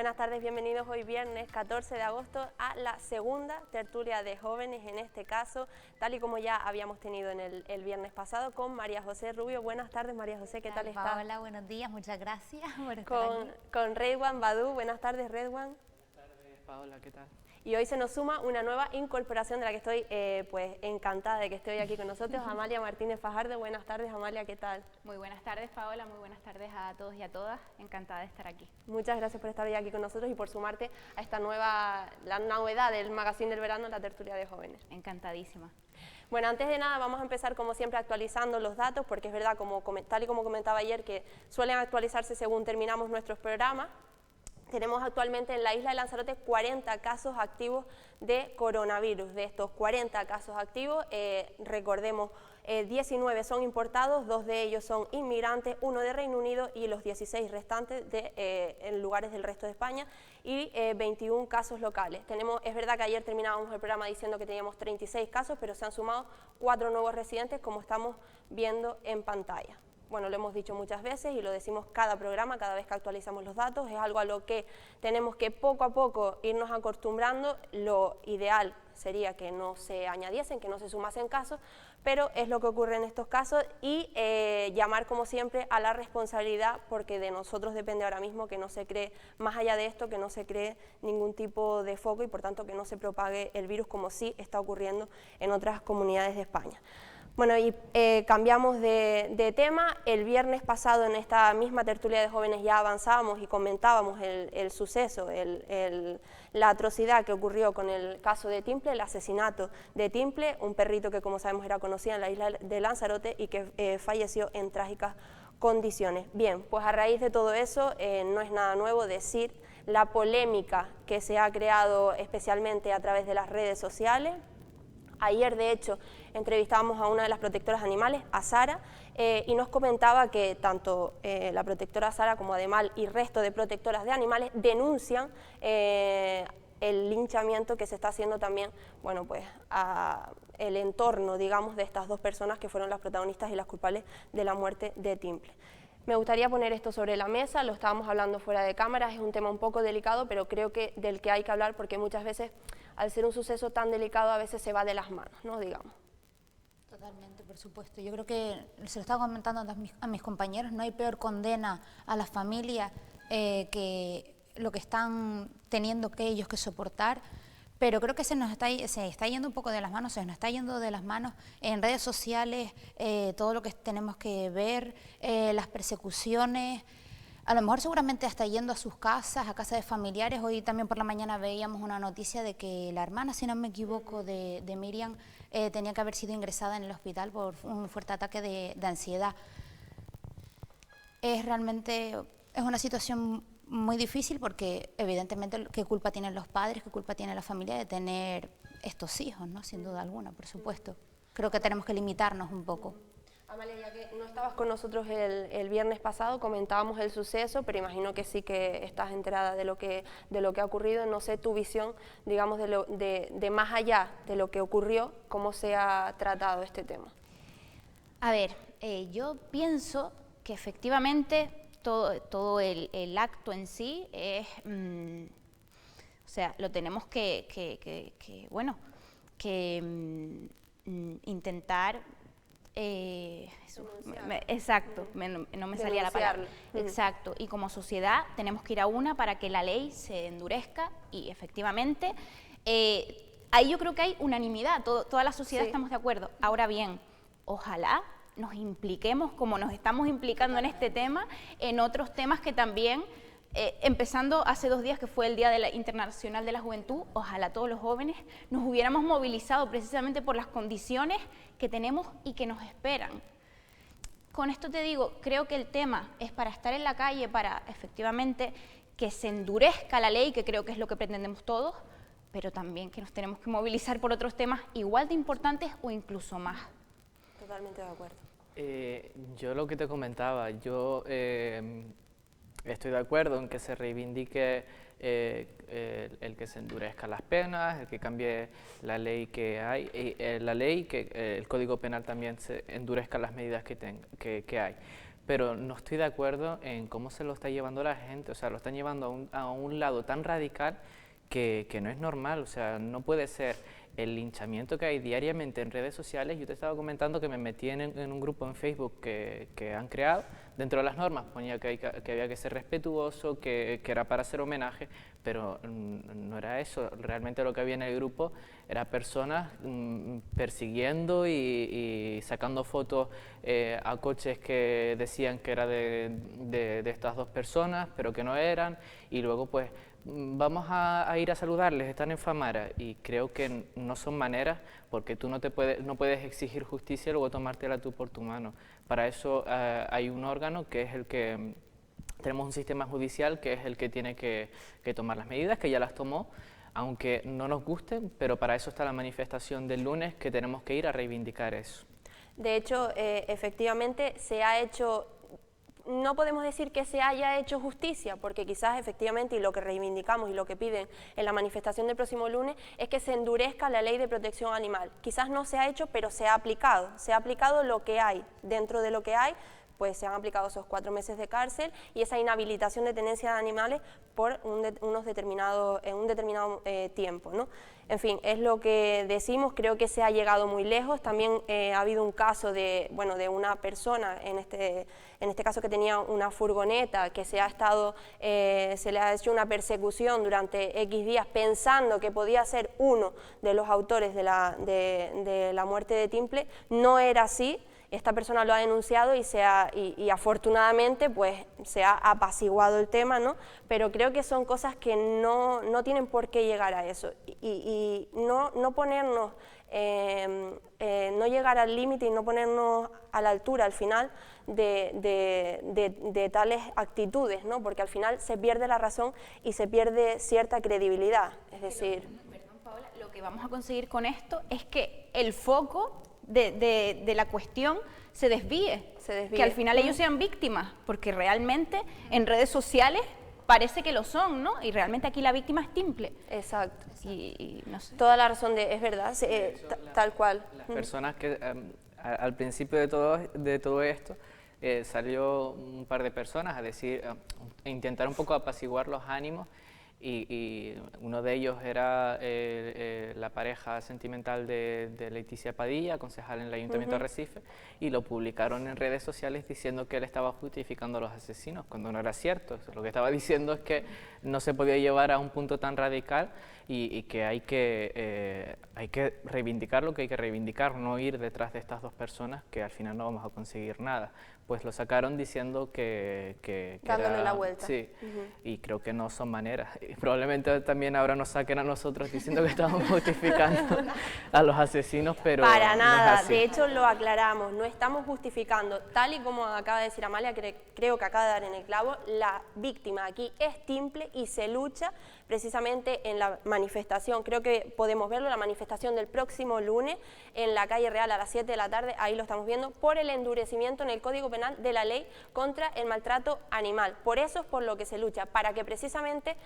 Buenas tardes, bienvenidos hoy viernes 14 de agosto a la segunda tertulia de jóvenes, en este caso, tal y como ya habíamos tenido en el viernes pasado, con María José Rubio. Buenas tardes, María José, ¿qué tal está? Hola, buenos días, muchas gracias por estar aquí. Con Redwan Badu. Buenas tardes, Redwan. Buenas tardes, Paola, ¿qué tal? Y hoy se nos suma una nueva incorporación de la que estoy pues encantada de que esté hoy aquí con nosotros, Amalia Martínez Fajardo. Buenas tardes, Amalia, ¿qué tal? Muy buenas tardes, Paola, muy buenas tardes a todos y a todas, encantada de estar aquí. Muchas gracias por estar hoy aquí con nosotros y por sumarte a esta la novedad del Magazine del Verano, la tertulia de jóvenes. Encantadísima. Bueno, antes de nada vamos a empezar como siempre actualizando los datos, porque es verdad, tal y como comentaba ayer, que suelen actualizarse según terminamos nuestros programas. Tenemos actualmente en la isla de Lanzarote 40 casos activos de coronavirus. De estos 40 casos activos, recordemos, 19 son importados, 2 de ellos son inmigrantes, 1 de Reino Unido y los 16 restantes en lugares del resto de España, y 21 casos locales. Es verdad que ayer terminábamos el programa diciendo que teníamos 36 casos, pero se han sumado 4 nuevos residentes, como estamos viendo en pantalla. Bueno, lo hemos dicho muchas veces y lo decimos cada programa, cada vez que actualizamos los datos, es algo a lo que tenemos que poco a poco irnos acostumbrando. Lo ideal sería que no se añadiesen, que no se sumasen casos, pero es lo que ocurre en estos casos, y llamar como siempre a la responsabilidad, porque de nosotros depende ahora mismo que no se cree, más allá de esto, que no se cree ningún tipo de foco y por tanto que no se propague el virus como sí está ocurriendo en otras comunidades de España. Bueno, y cambiamos de tema. El viernes pasado en esta misma tertulia de jóvenes ya avanzábamos y comentábamos el suceso, la atrocidad que ocurrió con el caso de Timple, el asesinato de Timple, un perrito que, como sabemos, era conocido en la isla de Lanzarote y que falleció en trágicas condiciones. Bien, pues a raíz de todo eso, no es nada nuevo decir la polémica que se ha creado especialmente a través de las redes sociales. Ayer, de hecho, entrevistábamos a una de las protectoras animales, a Sara, y nos comentaba que tanto la protectora Sara como Ademal y resto de protectoras de animales denuncian el linchamiento que se está haciendo también, bueno, pues el entorno, digamos, de estas dos personas que fueron las protagonistas y las culpables de la muerte de Timple. Me gustaría poner esto sobre la mesa, lo estábamos hablando fuera de cámaras, es un tema un poco delicado, pero creo que del que hay que hablar, porque muchas veces, al ser un suceso tan delicado, a veces se va de las manos, ¿no? Digamos. Totalmente, por supuesto. Yo creo que, se lo estaba comentando a mis compañeros, no hay peor condena a las familias que lo que están teniendo que ellos que soportar, pero creo que se está yendo un poco de las manos, se nos está yendo de las manos en redes sociales, todo lo que tenemos que ver, las persecuciones. A lo mejor seguramente hasta yendo a sus casas, a casas de familiares. Hoy también por la mañana veíamos una noticia de que la hermana, si no me equivoco, de Miriam, tenía que haber sido ingresada en el hospital por un fuerte ataque de ansiedad. Es una situación muy difícil porque evidentemente qué culpa tienen los padres, qué culpa tiene la familia de tener estos hijos, ¿no? Sin duda alguna, por supuesto. Creo que tenemos que limitarnos un poco. Amalia, ya que no estabas con nosotros el viernes pasado, comentábamos el suceso, pero imagino que sí que estás enterada de lo que ha ocurrido. No sé tu visión, digamos, de más allá de lo que ocurrió, cómo se ha tratado este tema. A ver, yo pienso que efectivamente todo el acto en sí es, o sea, lo tenemos que intentar. Exacto, no me salía la palabra. Exacto, y como sociedad tenemos que ir a una para que la ley se endurezca y efectivamente ahí yo creo que hay unanimidad, toda la sociedad estamos de acuerdo. Ahora bien, ojalá nos impliquemos como nos estamos implicando en este tema, en otros temas que también, empezando hace 2 días que fue el Día Internacional de la Juventud, ojalá todos los jóvenes nos hubiéramos movilizado precisamente por las condiciones que tenemos y que nos esperan. Con esto te digo, creo que el tema es para estar en la calle, para efectivamente que se endurezca la ley, que creo que es lo que pretendemos todos, pero también que nos tenemos que movilizar por otros temas igual de importantes o incluso más. Totalmente de acuerdo. Yo lo que te comentaba, yo estoy de acuerdo en que se reivindique el que se endurezcan las penas, el que cambie la ley que hay, el Código Penal también se endurezca las medidas que hay. pero no estoy de acuerdo en cómo se lo está llevando la gente, o sea, lo están llevando a un lado tan radical que no es normal, o sea, no puede ser el linchamiento que hay diariamente en redes sociales. Yo te estaba comentando que me metí en un grupo en Facebook que han creado. Dentro de las normas ponía que había que ser respetuoso, que era para hacer homenaje, pero no era eso. Realmente lo que había en el grupo era personas persiguiendo y sacando fotos a coches que decían que era de estas dos personas, pero que no eran, y luego pues vamos a ir a saludarles, están en Famara, y creo que no son maneras, porque tú no puedes exigir justicia y luego tomártela tú por tu mano. Para eso hay un órgano que es el que, tenemos un sistema judicial que es el que tiene que tomar las medidas, que ya las tomó, aunque no nos gusten, pero para eso está la manifestación del lunes, que tenemos que ir a reivindicar eso. De hecho, efectivamente se ha hecho. No podemos decir que se haya hecho justicia, porque quizás efectivamente, y lo que reivindicamos y lo que piden en la manifestación del próximo lunes, es que se endurezca la ley de protección animal. Quizás no se ha hecho, pero se ha aplicado lo que hay. Dentro de lo que hay, pues se han aplicado esos 4 meses de cárcel y esa inhabilitación de tenencia de animales por un determinado tiempo, ¿no? En fin, es lo que decimos, creo que se ha llegado muy lejos. También ha habido un caso de una persona, en este caso que tenía una furgoneta, que se le ha hecho una persecución durante X días pensando que podía ser uno de los autores de la muerte de Timple. No era así. Esta persona lo ha denunciado y afortunadamente pues se ha apaciguado el tema, ¿no? Pero creo que son cosas que no tienen por qué llegar a eso y no ponernos, no llegar al límite y no ponernos a la altura al final de tales actitudes, ¿no? Porque al final se pierde la razón y se pierde cierta credibilidad, es decir... Perdón, Paola, lo que vamos a conseguir con esto es que el foco de la cuestión se desvíe, que al final ellos sean víctimas, porque realmente en redes sociales parece que lo son, ¿no? Y realmente aquí la víctima es Timple. Exacto. Y no sé. Toda la razón es verdad, tal cual. Las personas que al principio de todo esto salió un par de personas a decir, a intentar un poco apaciguar los ánimos, y uno de ellos era la pareja sentimental de Leticia Padilla, concejal en el Ayuntamiento de Arrecife, y lo publicaron en redes sociales diciendo que él estaba justificando a los asesinos, cuando no era cierto. Lo que estaba diciendo es que no se podía llevar a un punto tan radical y que hay que reivindicar lo que hay que reivindicar, no ir detrás de estas dos personas que al final no vamos a conseguir nada. Pues lo sacaron diciendo que dándole era, la vuelta. Sí, y creo que no son maneras. Y probablemente también ahora nos saquen a nosotros diciendo que estamos justificando a los asesinos, pero para nada, no es así. De hecho lo aclaramos, no estamos justificando, tal y como acaba de decir Amalia, creo que acaba de dar en el clavo, la víctima aquí es Timple y se lucha precisamente en la manifestación, creo que podemos verlo, la manifestación del próximo lunes en la calle Real a las 7 de la tarde, ahí lo estamos viendo, por el endurecimiento en el Código Penal de la ley contra el maltrato animal. Por eso es por lo que se lucha, para que precisamente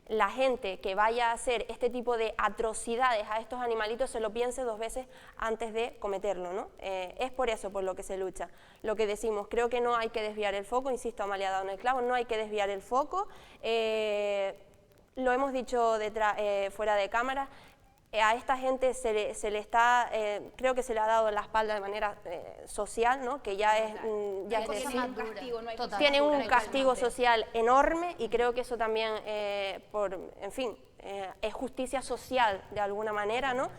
la gente que vaya a hacer este tipo de atrocidades a estos animalitos se lo piense 2 veces antes de cometerlo, ¿no? Es por eso por lo que se lucha. Lo que decimos, creo que no hay que desviar el foco, insisto, Amalia ha dado en el clavo, no hay que desviar el foco, lo hemos dicho fuera de cámara. A esta gente se le está, creo que se le ha dado la espalda de manera social, ¿no? Que ya es decir, tiene un castigo social enorme y creo que eso también, en fin, es justicia social de alguna manera, ¿no?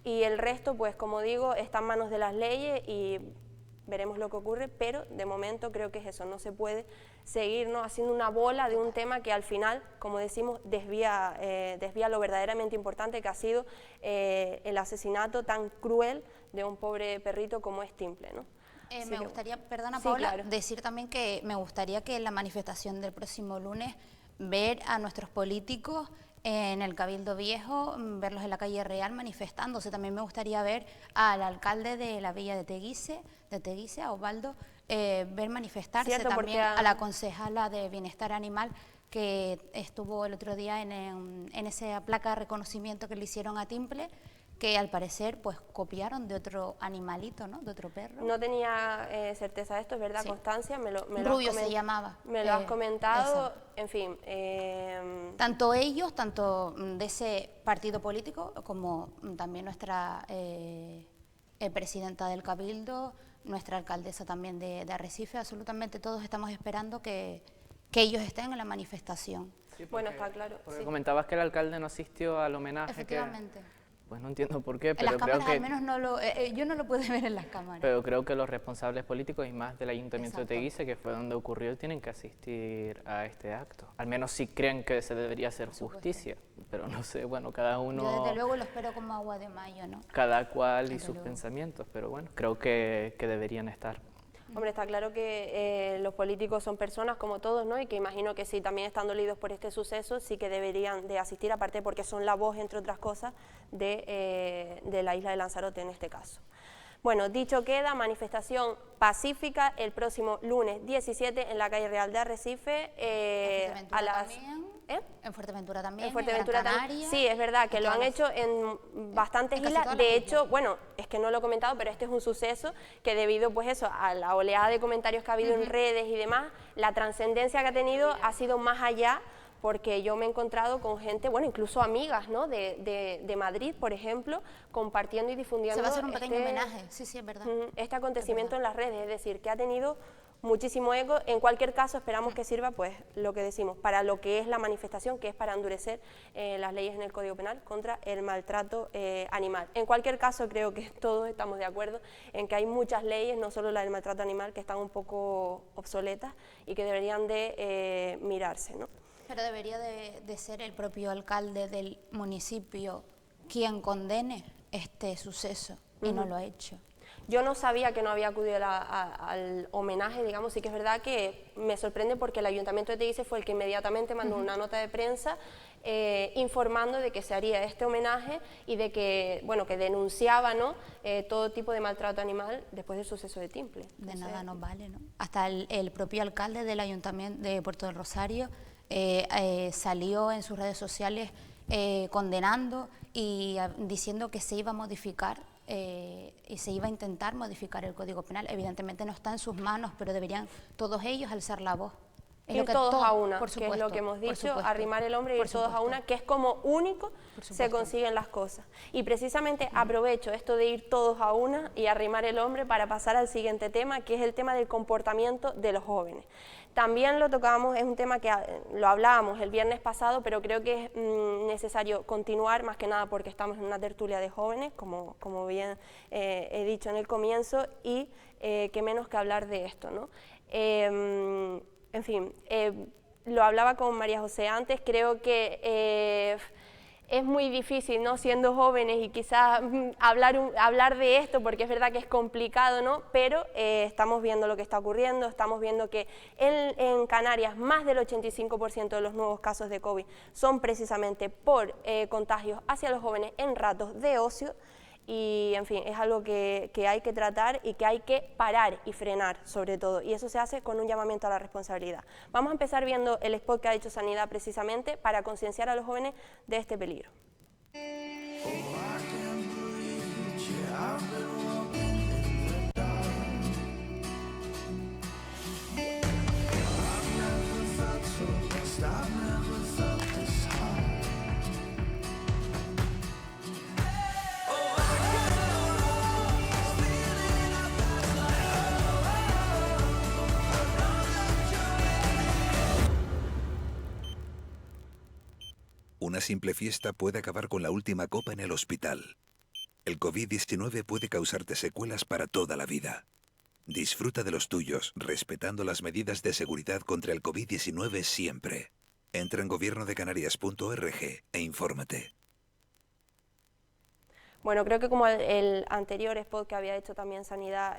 Y el resto, pues como digo, está en manos de las leyes y veremos lo que ocurre, pero de momento creo que es eso, no se puede seguir, ¿no?, haciendo una bola de un tema que al final, como decimos, desvía lo verdaderamente importante que ha sido el asesinato tan cruel de un pobre perrito como es Timple, ¿no? Me gustaría, perdona Sí, Paola, claro. decir también que me gustaría que en la manifestación del próximo lunes ver a nuestros políticos en el Cabildo Viejo, verlos en la calle Real manifestándose. También me gustaría ver al alcalde de la villa de Teguise, a Osvaldo, ver manifestarse. Cierto, también a la concejala de Bienestar Animal, que estuvo el otro día en esa placa de reconocimiento que le hicieron a Timple, que al parecer pues copiaron de otro animalito, ¿no? De otro perro. No tenía certeza de esto, es verdad, Sí. Constancia, me lo Rubio se llamaba. Me lo has comentado, eso. en fin. Tanto ellos, tanto de ese partido político, como también nuestra presidenta del Cabildo, nuestra alcaldesa también de Arrecife, absolutamente todos estamos esperando que ellos estén en la manifestación. Sí, Bueno, está claro. Porque Sí. comentabas que el alcalde no asistió al homenaje. Efectivamente. Pues no entiendo por qué, En pero las creo cámaras que... al menos no lo, yo no lo pude ver en las cámaras. Pero creo que los responsables políticos y más del Ayuntamiento Exacto. de Teguise, que fue donde ocurrió, tienen que asistir a este acto. Al menos si creen que se debería hacer justicia. Pero no sé, bueno, cada uno... Yo desde luego lo espero como agua de mayo, ¿no? Cada cual y Desde sus luego. pensamientos, pero bueno, creo que deberían estar. Hombre, está claro que los políticos son personas como todos, ¿no? Y que imagino que sí, también están dolidos por este suceso, sí que deberían de asistir, aparte porque son la voz, entre otras cosas, de la isla de Lanzarote en este caso. Bueno, dicho queda, manifestación pacífica el próximo lunes 17 en la calle Real de Arrecife a las... En Fuerteventura también, En Fuerteventura en Gran también. Canaria, Sí, es verdad que en lo han todas hecho en bastantes en casi islas. todas De las hecho, islas. bueno, es que no lo he comentado, pero este es un suceso que debido pues eso, a la oleada de comentarios que ha habido en redes y demás, la trascendencia que ha tenido ha sido más allá, porque yo me he encontrado con gente, bueno, incluso amigas, ¿no? de Madrid, por ejemplo, compartiendo y difundiendo Se va a hacer un pequeño homenaje, sí, sí, es verdad. este acontecimiento en las redes, es decir, que ha tenido muchísimo eco. En cualquier caso, esperamos que sirva, pues, lo que decimos, para lo que es la manifestación, que es para endurecer las leyes en el Código Penal contra el maltrato animal. En cualquier caso, creo que todos estamos de acuerdo en que hay muchas leyes, no solo la del maltrato animal, que están un poco obsoletas y que deberían de mirarse, ¿no? Pero debería de ser el propio alcalde del municipio quien condene este suceso y no lo ha hecho. Yo no sabía que no había acudido al homenaje, digamos, sí que es verdad que me sorprende porque el Ayuntamiento de Teguise fue el que inmediatamente mandó una nota de prensa informando de que se haría este homenaje y de que, bueno, que denunciaba, ¿no? Todo tipo de maltrato animal después del suceso de Timple. De nada nos vale, ¿no? Hasta el propio alcalde del Ayuntamiento de Puerto del Rosario salió en sus redes sociales condenando y diciendo que se iba a modificar y se iba a intentar modificar el Código Penal. Evidentemente no está en sus manos, pero deberían todos ellos alzar la voz. Ir todos a una, por que supuesto, es lo que hemos por dicho, supuesto, arrimar el hombro y ir por todos a supuesto. una, que es como único se consiguen las cosas. Y precisamente aprovecho esto de ir todos a una y arrimar el hombro para pasar al siguiente tema, que es el tema del comportamiento de los jóvenes. También lo tocábamos, es un tema que lo hablábamos el viernes pasado, pero creo que es necesario continuar, más que nada porque estamos en una tertulia de jóvenes, como bien he dicho en el comienzo, y qué menos que hablar de esto, ¿no? En fin, lo hablaba con María José antes, creo que es muy difícil, ¿no? Siendo jóvenes y quizás hablar de esto, porque es verdad que es complicado, ¿no? Pero estamos viendo lo que está ocurriendo, estamos viendo que en Canarias más del 85% de los nuevos casos de COVID son precisamente por contagios hacia los jóvenes en ratos de ocio. Y, en fin, es algo que hay que tratar y que hay que parar y frenar, sobre todo. Y eso se hace con un llamamiento a la responsabilidad. Vamos a empezar viendo el spot que ha hecho Sanidad precisamente para concienciar a los jóvenes de este peligro. Una simple fiesta puede acabar con la última copa en el hospital. El COVID-19 puede causarte secuelas para toda la vida. Disfruta de los tuyos, respetando las medidas de seguridad contra el COVID-19 siempre. Entra en gobiernodecanarias.org e infórmate. Bueno, creo que como el anterior spot que había hecho también Sanidad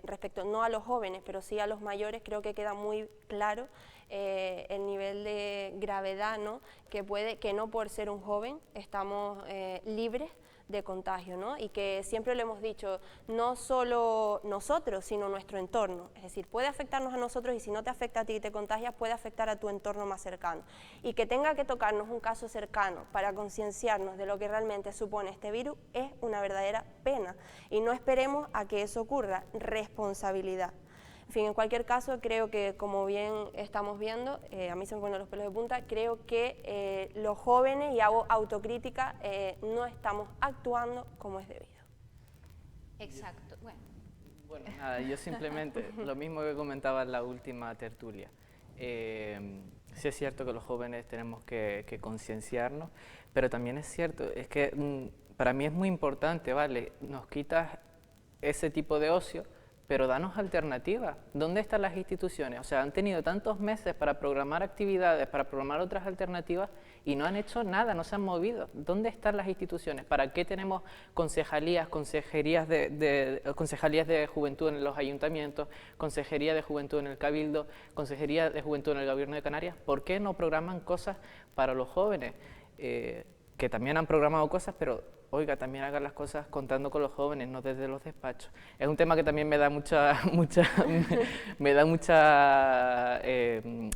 respecto no a los jóvenes, pero sí a los mayores, creo que queda muy claro el nivel de gravedad, ¿no? Que no por ser un joven estamos libres de contagio, ¿no? Y que siempre lo hemos dicho, no solo nosotros, sino nuestro entorno. Es decir, puede afectarnos a nosotros y si no te afecta a ti y te contagias, puede afectar a tu entorno más cercano. Y que tenga que tocarnos un caso cercano para concienciarnos de lo que realmente supone este virus es una verdadera pena. Y no esperemos a que eso ocurra. Responsabilidad. En fin, en cualquier caso, creo que, como bien estamos viendo, a mí se me ponen los pelos de punta, creo que los jóvenes, y hago autocrítica, no estamos actuando como es debido. Exacto. Bueno, nada, yo simplemente, lo mismo que comentaba en la última tertulia, sí es cierto que los jóvenes tenemos que concienciarnos, pero también es cierto, es que para mí es muy importante, ¿vale? Nos quitas ese tipo de ocio, pero danos alternativas. ¿Dónde están las instituciones? O sea, han tenido tantos meses para programar actividades, para programar otras alternativas y no han hecho nada, no se han movido. ¿Dónde están las instituciones? ¿Para qué tenemos concejalías, concejalías de juventud en los ayuntamientos, consejería de juventud en el Cabildo, consejería de juventud en el Gobierno de Canarias? ¿Por qué no programan cosas para los jóvenes? Que también han programado cosas, pero oiga, también hagan las cosas contando con los jóvenes, no desde los despachos. Es un tema que también me da mucha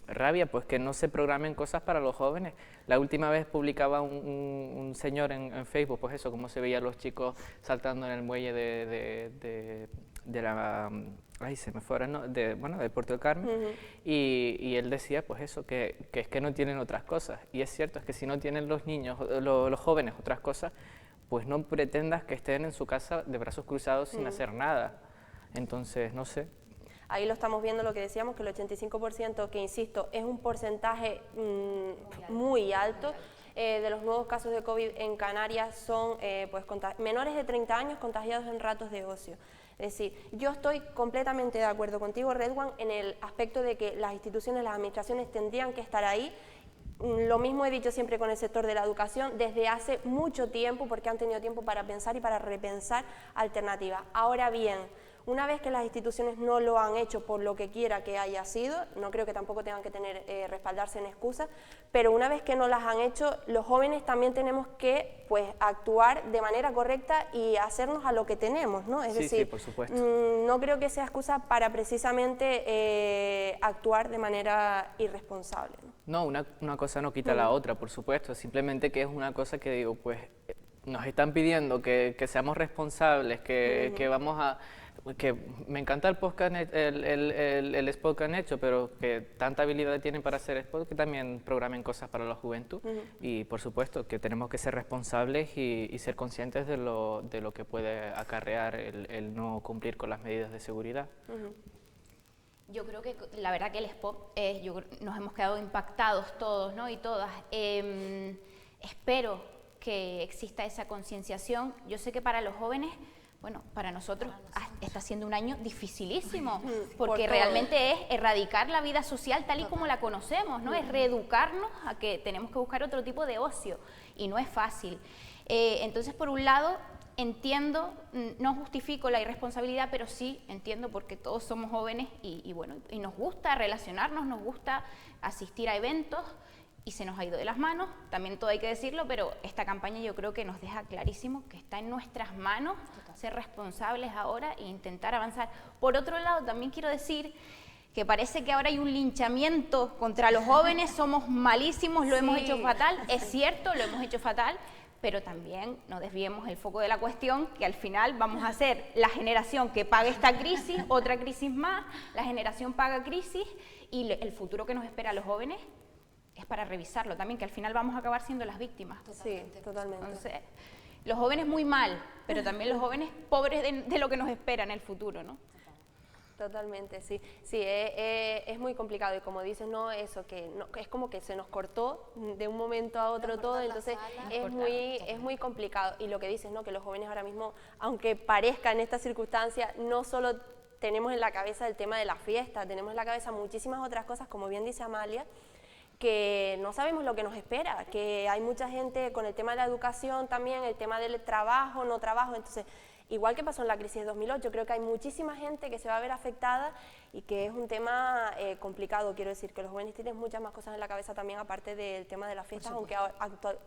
rabia, pues que no se programen cosas para los jóvenes. La última vez publicaba un señor en Facebook, pues eso, cómo se veían los chicos saltando en el muelle de la... Ay, se me fue ahora, ¿no? Del Puerto del Carmen, y él decía, pues eso, que es que no tienen otras cosas. Y es cierto, es que si no tienen los niños, los jóvenes otras cosas, pues no pretendas que estén en su casa de brazos cruzados sin hacer nada. Entonces, no sé. Ahí lo estamos viendo, lo que decíamos, que el 85%, que insisto, es un porcentaje muy alto, de los nuevos casos de COVID en Canarias son menores de 30 años contagiados en ratos de ocio. Es decir, yo estoy completamente de acuerdo contigo, Redwan, en el aspecto de que las instituciones, las administraciones tendrían que estar ahí. Lo mismo he dicho siempre con el sector de la educación, desde hace mucho tiempo, porque han tenido tiempo para pensar y para repensar alternativas. Ahora bien, una vez que las instituciones no lo han hecho por lo que quiera que haya sido, no creo que tampoco tengan que respaldarse en excusas, pero una vez que no las han hecho, los jóvenes también tenemos que actuar de manera correcta y hacernos a lo que tenemos, ¿no? Es decir, sí, por supuesto. No creo que sea excusa para precisamente actuar de manera irresponsable, ¿no? No, una cosa no quita la otra, por supuesto, simplemente que es una cosa que digo, pues nos están pidiendo que seamos responsables, que vamos a... que me encanta el podcast, el spot que han hecho, pero que tanta habilidad tienen para hacer spot, que también programen cosas para la juventud. Y por supuesto que tenemos que ser responsables y ser conscientes de lo que puede acarrear el no cumplir con las medidas de seguridad. Yo creo que la verdad que el spot, nos hemos quedado impactados todos, ¿no? Y todas. Espero que exista esa concienciación. Yo sé que para los jóvenes, bueno, para nosotros está siendo un año dificilísimo, porque realmente es erradicar la vida social tal y como la conocemos, ¿no? Es reeducarnos a que tenemos que buscar otro tipo de ocio, y no es fácil. Entonces, por un lado, entiendo, no justifico la irresponsabilidad, pero sí entiendo porque todos somos jóvenes y bueno, y nos gusta relacionarnos, nos gusta asistir a eventos, y se nos ha ido de las manos, también todo hay que decirlo, pero esta campaña yo creo que nos deja clarísimo que está en nuestras manos ser responsables ahora e intentar avanzar. Por otro lado, también quiero decir que parece que ahora hay un linchamiento contra los jóvenes, somos malísimos, lo hemos hecho fatal, es cierto, lo hemos hecho fatal, pero también no desviemos el foco de la cuestión, que al final vamos a ser la generación que paga esta crisis, otra crisis más, la generación paga crisis, y el futuro que nos espera a los jóvenes es para revisarlo también, que al final vamos a acabar siendo las víctimas. Sí, totalmente. Entonces, los jóvenes muy mal, pero también los jóvenes pobres de lo que nos espera en el futuro, ¿no? Totalmente, sí. Sí, es muy complicado y como dices, no, eso que no, es como que se nos cortó de un momento a otro todo, entonces es muy complicado. Y lo que dices, ¿no? Que los jóvenes ahora mismo, aunque parezca en esta circunstancia, no solo tenemos en la cabeza el tema de la fiesta, tenemos en la cabeza muchísimas otras cosas, como bien dice Amalia, que no sabemos lo que nos espera, que hay mucha gente con el tema de la educación también, el tema del trabajo, no trabajo, entonces igual que pasó en la crisis de 2008, creo que hay muchísima gente que se va a ver afectada y que es un tema complicado, quiero decir, que los jóvenes tienen muchas más cosas en la cabeza también, aparte del tema de las fiestas, aunque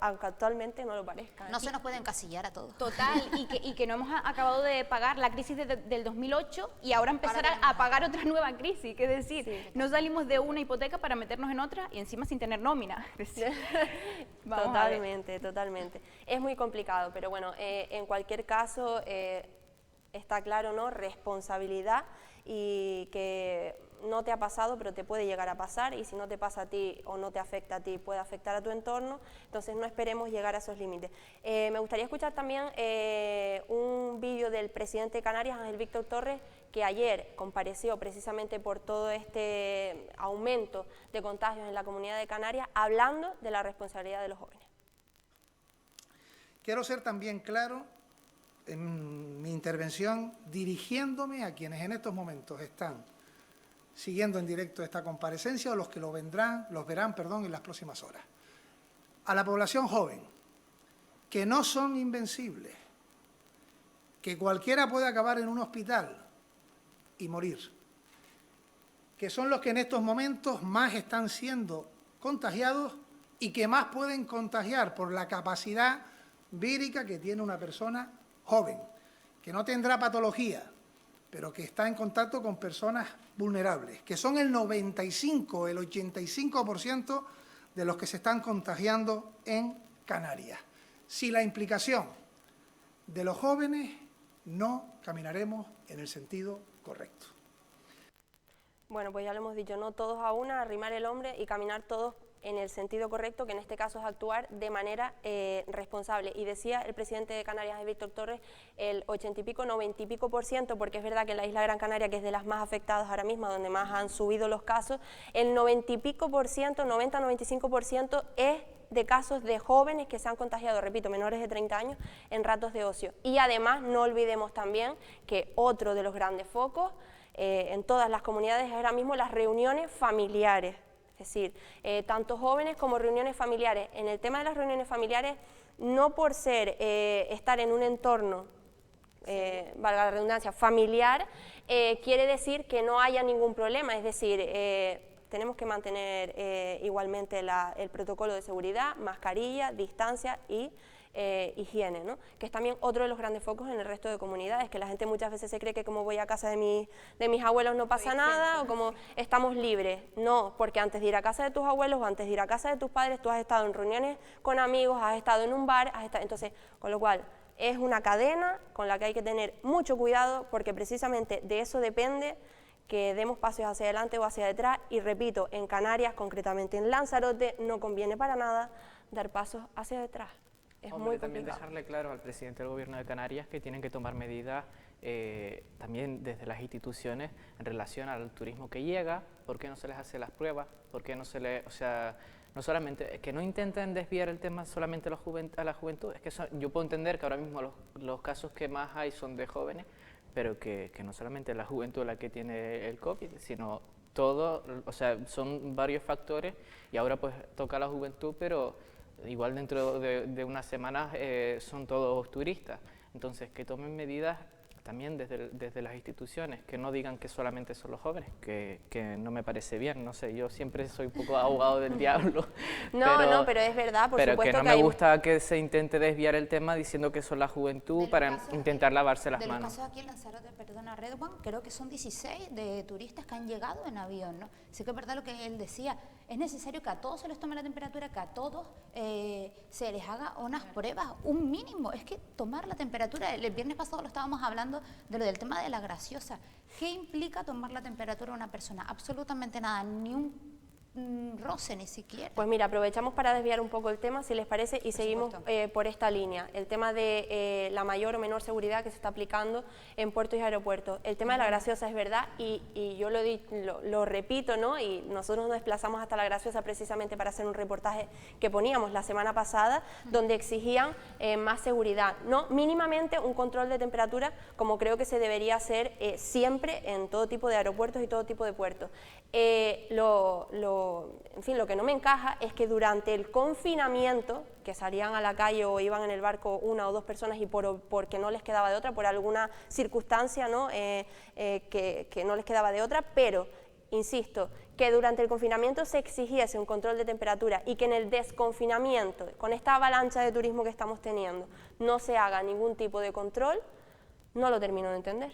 actualmente no lo parezca. No se nos puede encasillar a todos. Total, y que no hemos acabado de pagar la crisis del 2008 y ahora empezar a pagar otra nueva crisis, que es decir, no salimos de una hipoteca para meternos en otra y encima sin tener nómina. Es decir, totalmente. Es muy complicado, pero bueno, en cualquier caso está claro, ¿no? Responsabilidad y que no te ha pasado, pero te puede llegar a pasar, y si no te pasa a ti o no te afecta a ti, puede afectar a tu entorno, entonces no esperemos llegar a esos límites. Me gustaría escuchar también un vídeo del presidente de Canarias, Ángel Víctor Torres, que ayer compareció precisamente por todo este aumento de contagios en la comunidad de Canarias, hablando de la responsabilidad de los jóvenes. Quiero ser también claro en mi intervención, dirigiéndome a quienes en estos momentos están siguiendo en directo esta comparecencia o los que los verán, en las próximas horas. A la población joven, que no son invencibles, que cualquiera puede acabar en un hospital y morir, que son los que en estos momentos más están siendo contagiados y que más pueden contagiar por la capacidad vírica que tiene una persona joven, que no tendrá patología, pero que está en contacto con personas vulnerables, que son el 95, el 85% de los que se están contagiando en Canarias. Sin la implicación de los jóvenes, no caminaremos en el sentido correcto. Bueno, pues ya lo hemos dicho, no todos a una, arrimar el hombro y caminar todos en el sentido correcto, que en este caso es actuar de manera responsable. Y decía el presidente de Canarias, Víctor Torres, el 80 y pico, 90 y pico %, porque es verdad que en la isla de Gran Canaria, que es de las más afectadas ahora mismo, donde más han subido los casos, el 90 y pico %, 90-95% es de casos de jóvenes que se han contagiado, repito, menores de 30 años, en ratos de ocio. Y además no olvidemos también que otro de los grandes focos en todas las comunidades es ahora mismo las reuniones familiares. Es decir, tanto jóvenes como reuniones familiares. En el tema de las reuniones familiares, no por ser estar en un entorno, valga la redundancia, familiar, quiere decir que no haya ningún problema. Es decir, tenemos que mantener igualmente el protocolo de seguridad, mascarilla, distancia y higiene, ¿no? Que es también otro de los grandes focos en el resto de comunidades, que la gente muchas veces se cree que como voy a casa de mis abuelos no pasa nada, o como estamos libres. No, porque antes de ir a casa de tus abuelos o antes de ir a casa de tus padres, tú has estado en reuniones con amigos, has estado en un bar, entonces, con lo cual, es una cadena con la que hay que tener mucho cuidado, porque precisamente de eso depende que demos pasos hacia adelante o hacia detrás, y repito, en Canarias, concretamente en Lanzarote, no conviene para nada dar pasos hacia detrás. Es muy también complicado. dejarle claro al presidente del Gobierno de Canarias que tienen que tomar medidas también desde las instituciones en relación al turismo que llega, por qué no se les hace las pruebas, por qué no se les, o sea, no solamente, que no intenten desviar el tema solamente a la juventud, es que yo puedo entender que ahora mismo los casos que más hay son de jóvenes, pero que no solamente la juventud la que tiene el COVID, sino todo, o sea, son varios factores, y ahora pues toca a la juventud, pero igual dentro de unas semanas son todos turistas. Entonces, que tomen medidas también desde las instituciones, que no digan que solamente son los jóvenes, que no me parece bien, no sé, yo siempre soy un poco abogado del diablo. Pero es verdad, por supuesto que no me gusta que se intente desviar el tema diciendo que son la juventud para intentar lavarse las manos. De los casos aquí en Lanzarote, perdona, Redwan, creo que son 16 de turistas que han llegado en avión, ¿no? Sí que es verdad lo que él decía, es necesario que a todos se les tome la temperatura, que a todos se les haga unas pruebas, un mínimo, es que tomar la temperatura, el viernes pasado lo estábamos hablando de lo del tema de la gaseosa. ¿Qué implica tomar la temperatura de una persona? Absolutamente nada, ni un roce ni siquiera. Pues mira, aprovechamos para desviar un poco el tema, si les parece, y seguimos por esta línea. El tema de la mayor o menor seguridad que se está aplicando en puertos y aeropuertos. El tema de la gaseosa es verdad, y yo lo repito, ¿no? Y nosotros nos desplazamos hasta la gaseosa precisamente para hacer un reportaje que poníamos la semana pasada, donde exigían más seguridad, ¿no? Mínimamente un control de temperatura, como creo que se debería hacer siempre en todo tipo de aeropuertos y todo tipo de puertos. Lo en fin, lo que no me encaja es que durante el confinamiento, que salían a la calle o iban en el barco 1 o 2 personas y porque no les quedaba de otra, por alguna circunstancia, ¿no? Que no les quedaba de otra, pero, insisto, que durante el confinamiento se exigiese un control de temperatura y que en el desconfinamiento, con esta avalancha de turismo que estamos teniendo, no se haga ningún tipo de control, no lo termino de entender.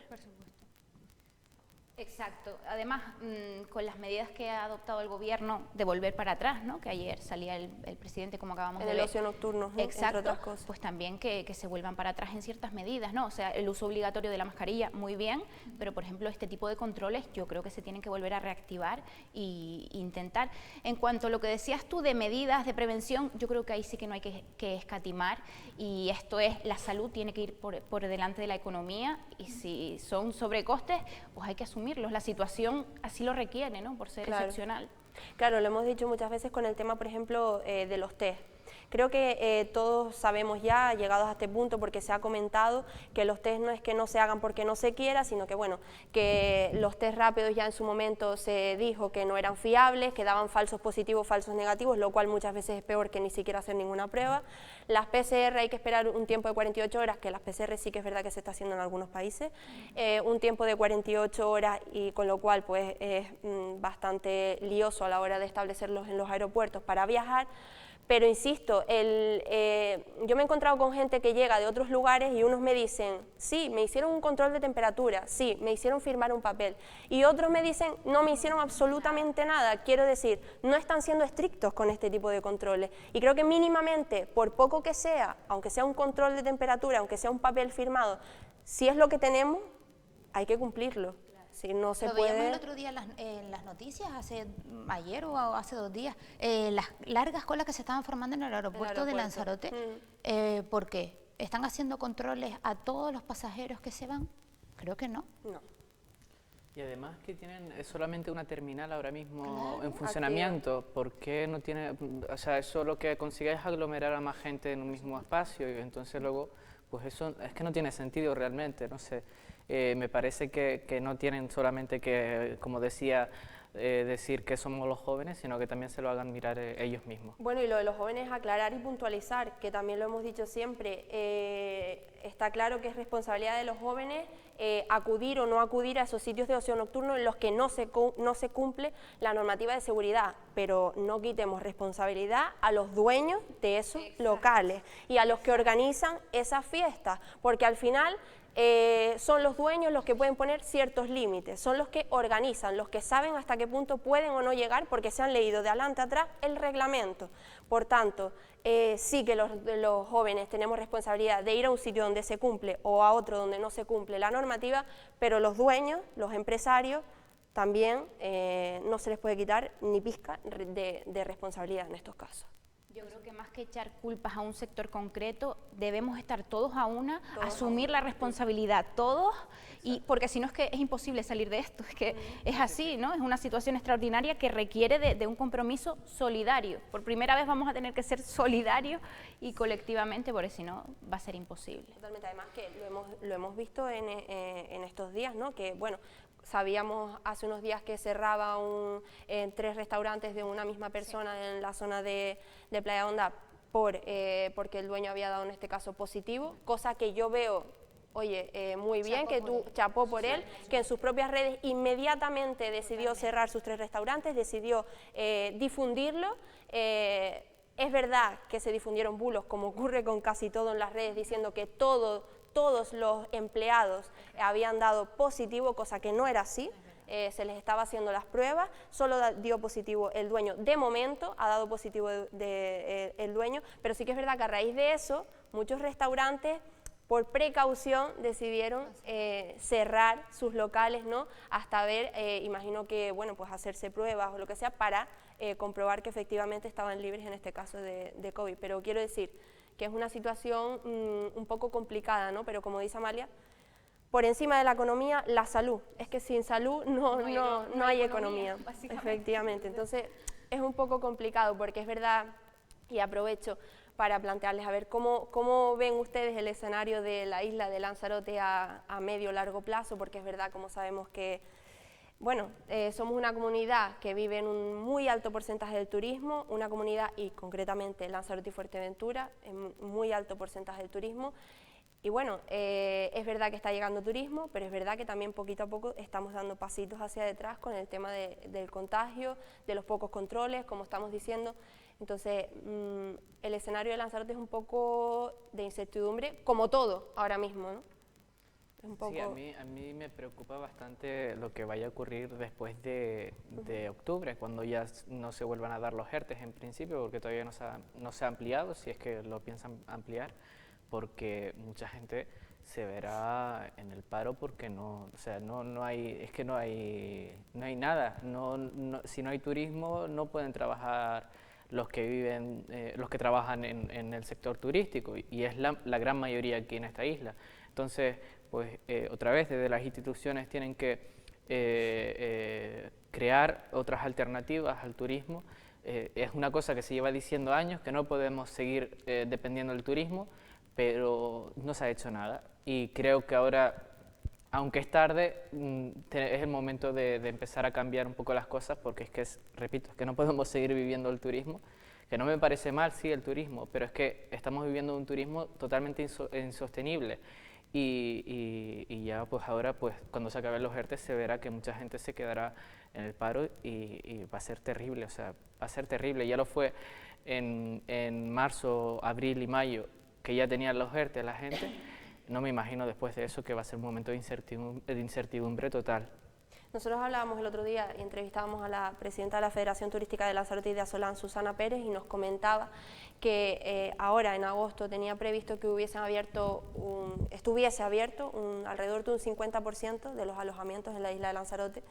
Exacto. Además, con las medidas que ha adoptado el gobierno de volver para atrás, ¿no? Que ayer salía el presidente, como acabamos de ver. En el ocio nocturno, ¿no? Exacto, entre otras cosas. pues también que se vuelvan para atrás en ciertas medidas, ¿no? O sea, el uso obligatorio de la mascarilla, muy bien, pero por ejemplo este tipo de controles yo creo que se tienen que volver a reactivar e intentar. En cuanto a lo que decías tú de medidas de prevención, yo creo que ahí sí que no hay que escatimar, y esto es, la salud tiene que ir por delante de la economía, y si son sobrecostes, pues hay que asumirlos. La situación así lo requiere, ¿no? Por ser excepcional. Claro, lo hemos dicho muchas veces con el tema, por ejemplo, de los test. Creo que todos sabemos ya, llegados a este punto, porque se ha comentado que los test no es que no se hagan porque no se quiera, sino que, bueno, que los test rápidos ya en su momento se dijo que no eran fiables, que daban falsos positivos, falsos negativos, lo cual muchas veces es peor que ni siquiera hacer ninguna prueba. Las PCR hay que esperar un tiempo de 48 horas, que las PCR sí que es verdad que se está haciendo en algunos países, un tiempo de 48 horas, y con lo cual pues es bastante lioso a la hora de establecerlos en los aeropuertos para viajar. Pero insisto, yo me he encontrado con gente que llega de otros lugares y unos me dicen, sí, me hicieron un control de temperatura, sí, me hicieron firmar un papel. Y otros me dicen, no me hicieron absolutamente nada. Quiero decir, no están siendo estrictos con este tipo de controles. Y creo que mínimamente, por poco que sea, aunque sea un control de temperatura, aunque sea un papel firmado, si es lo que tenemos, hay que cumplirlo. Si no se puede... veíamos el otro día en las noticias, ayer o hace 2 días, las largas colas que se estaban formando en el aeropuerto de Lanzarote. ¿Por qué? ¿Están haciendo controles a todos los pasajeros que se van? Creo que no. No. Y además que tienen solamente una terminal ahora mismo en funcionamiento. ¿Por qué no tiene...? O sea, eso lo que consigue es aglomerar a más gente en un mismo espacio, y entonces luego, pues eso es que no tiene sentido realmente, no sé. Me parece que no tienen solamente que, como decía, decir que somos los jóvenes, sino que también se lo hagan mirar ellos mismos. Bueno, y lo de los jóvenes, aclarar y puntualizar, que también lo hemos dicho siempre, está claro que es responsabilidad de los jóvenes acudir o no acudir a esos sitios de ocio nocturno en los que no se cumple la normativa de seguridad, pero no quitemos responsabilidad a los dueños de esos locales y a los que organizan esas fiestas, porque al final... son los dueños los que pueden poner ciertos límites, son los que organizan, los que saben hasta qué punto pueden o no llegar porque se han leído de adelante a atrás el reglamento. Por tanto, sí que los jóvenes tenemos responsabilidad de ir a un sitio donde se cumple o a otro donde no se cumple la normativa, pero los dueños, los empresarios, también no se les puede quitar ni pizca de responsabilidad en estos casos. Yo creo que más que echar culpas a un sector concreto, debemos estar todos a una, asumir la responsabilidad todos, y porque si no es que es imposible salir de esto, es que es así, ¿no? Es una situación extraordinaria que requiere de un compromiso solidario. Por primera vez vamos a tener que ser solidarios y colectivamente, porque si no va a ser imposible. Totalmente, además que lo hemos visto en estos días, ¿no? Que bueno, sabíamos hace unos días que cerraba 3 restaurantes de una misma persona en la zona de Playa Honda porque el dueño había dado en este caso positivo, cosa que yo veo, oye, muy bien, que tú chapó por él, que en sus propias redes inmediatamente decidió cerrar sus 3 restaurantes, decidió difundirlo. Es verdad que se difundieron bulos, como ocurre con casi todo en las redes, diciendo que todos los empleados habían dado positivo, cosa que no era así. Se les estaba haciendo las pruebas, solo dio positivo el dueño. De momento ha dado positivo el dueño, pero sí que es verdad que a raíz de eso muchos restaurantes por precaución decidieron cerrar sus locales, ¿no? Hasta ver, imagino que, bueno, pues hacerse pruebas o lo que sea para comprobar que efectivamente estaban libres en este caso de COVID. Pero quiero decir que es una situación un poco complicada, ¿no? Pero como dice Amalia, por encima de la economía, la salud. Es que sin salud no hay economía, efectivamente. Entonces es un poco complicado porque es verdad, y aprovecho para plantearles a ver cómo ven ustedes el escenario de la isla de Lanzarote a medio o largo plazo, porque es verdad, como sabemos, que Bueno, somos una comunidad que vive en un muy alto porcentaje del turismo, una comunidad, y concretamente Lanzarote y Fuerteventura, en un muy alto porcentaje del turismo. Y bueno, es verdad que está llegando turismo, pero es verdad que también poquito a poco estamos dando pasitos hacia detrás con el tema del contagio, de los pocos controles, como estamos diciendo. Entonces, el escenario de Lanzarote es un poco de incertidumbre, como todo ahora mismo, ¿no? Es un poco... Sí, a mí me preocupa bastante lo que vaya a ocurrir después de octubre, cuando ya no se vuelvan a dar los ERTEs en principio, porque todavía no se ha ampliado, si es que lo piensan ampliar, porque mucha gente se verá en el paro porque no hay nada, si no hay turismo no pueden trabajar los que trabajan en el sector turístico, y es la gran mayoría aquí en esta isla. Entonces, pues otra vez desde las instituciones tienen que crear otras alternativas al turismo. Es una cosa que se lleva diciendo años, que no podemos seguir dependiendo del turismo, pero no se ha hecho nada, y creo que ahora, aunque es tarde, es el momento de empezar a cambiar un poco las cosas, porque es que, repito, es que no podemos seguir viviendo el turismo, que no me parece mal, sí, el turismo, pero es que estamos viviendo un turismo totalmente insostenible, y ya pues ahora, pues cuando se acaben los ERTES, se verá que mucha gente se quedará en el paro, y va a ser terrible, o sea, va a ser terrible. Ya lo fue en marzo, abril y mayo, que ya tenían los ERTE la gente. No me imagino después de eso que va a ser un momento de incertidumbre total. Nosotros hablábamos el otro día y entrevistábamos a la presidenta de la Federación Turística de Lanzarote y de Asolán, Susana Pérez, y nos comentaba que ahora en agosto tenía previsto que estuviese abierto alrededor de un 50% de los alojamientos en la isla de Lanzarote,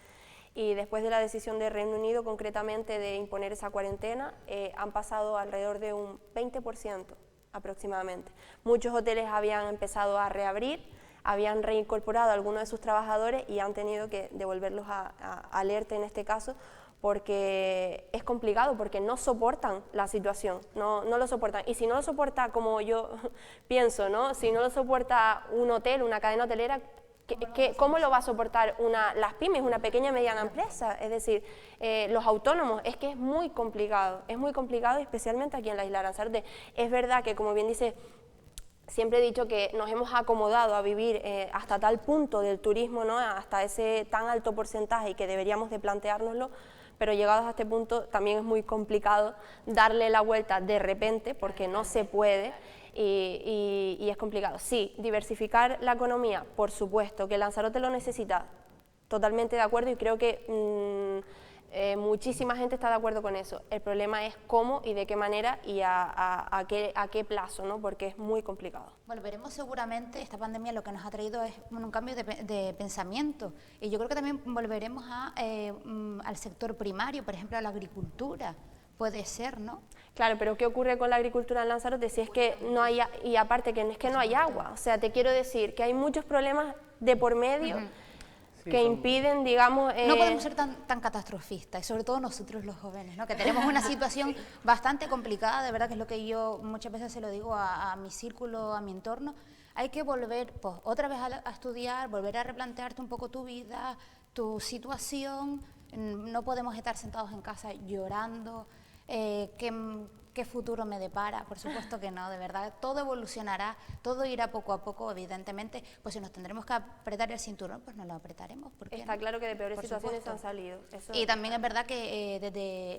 y después de la decisión de Reino Unido concretamente de imponer esa cuarentena, han pasado alrededor de un 20% aproximadamente. Muchos hoteles habían empezado a reabrir, habían reincorporado a algunos de sus trabajadores y han tenido que devolverlos al ERTE en este caso, porque es complicado, porque no soportan la situación, no lo soportan. Y si no lo soporta, como yo pienso, ¿no? Si no lo soporta un hotel, una cadena hotelera, ¿cómo lo va a soportar las pymes, una pequeña y mediana empresa? Es decir, los autónomos, es que es muy complicado, especialmente aquí en la isla de Lanzarote. Es verdad que, como bien dice, siempre he dicho que nos hemos acomodado a vivir hasta tal punto del turismo, ¿no? Hasta ese tan alto porcentaje, y que deberíamos de planteárnoslo, pero llegados a este punto también es muy complicado darle la vuelta de repente, porque no se puede. Y es complicado. Sí, diversificar la economía, por supuesto, que Lanzarote lo necesita, totalmente de acuerdo, y creo que muchísima gente está de acuerdo con eso. El problema es cómo y de qué manera y a qué plazo, ¿no? Porque es muy complicado. Volveremos seguramente, esta pandemia lo que nos ha traído es un cambio de pensamiento, y yo creo que también volveremos al sector primario, por ejemplo a la agricultura. Puede ser, ¿no? Claro, pero ¿qué ocurre con la agricultura en Lanzarote si es que no hay, y aparte que es que no hay agua? O sea, te quiero decir que hay muchos problemas de por medio que impiden, digamos... No podemos ser tan catastrofistas, y sobre todo nosotros los jóvenes, ¿no? Que tenemos una situación bastante complicada, de verdad, que es lo que yo muchas veces se lo digo a mi círculo, a mi entorno. Hay que volver, pues, otra vez a estudiar, volver a replantearte un poco tu vida, tu situación. No podemos estar sentados en casa llorando. ¿Qué futuro me depara? Por supuesto que no, de verdad, todo evolucionará, todo irá poco a poco, evidentemente. Pues si nos tendremos que apretar el cinturón, pues nos lo apretaremos. Está claro que de peores situaciones se han salido. Y también es verdad que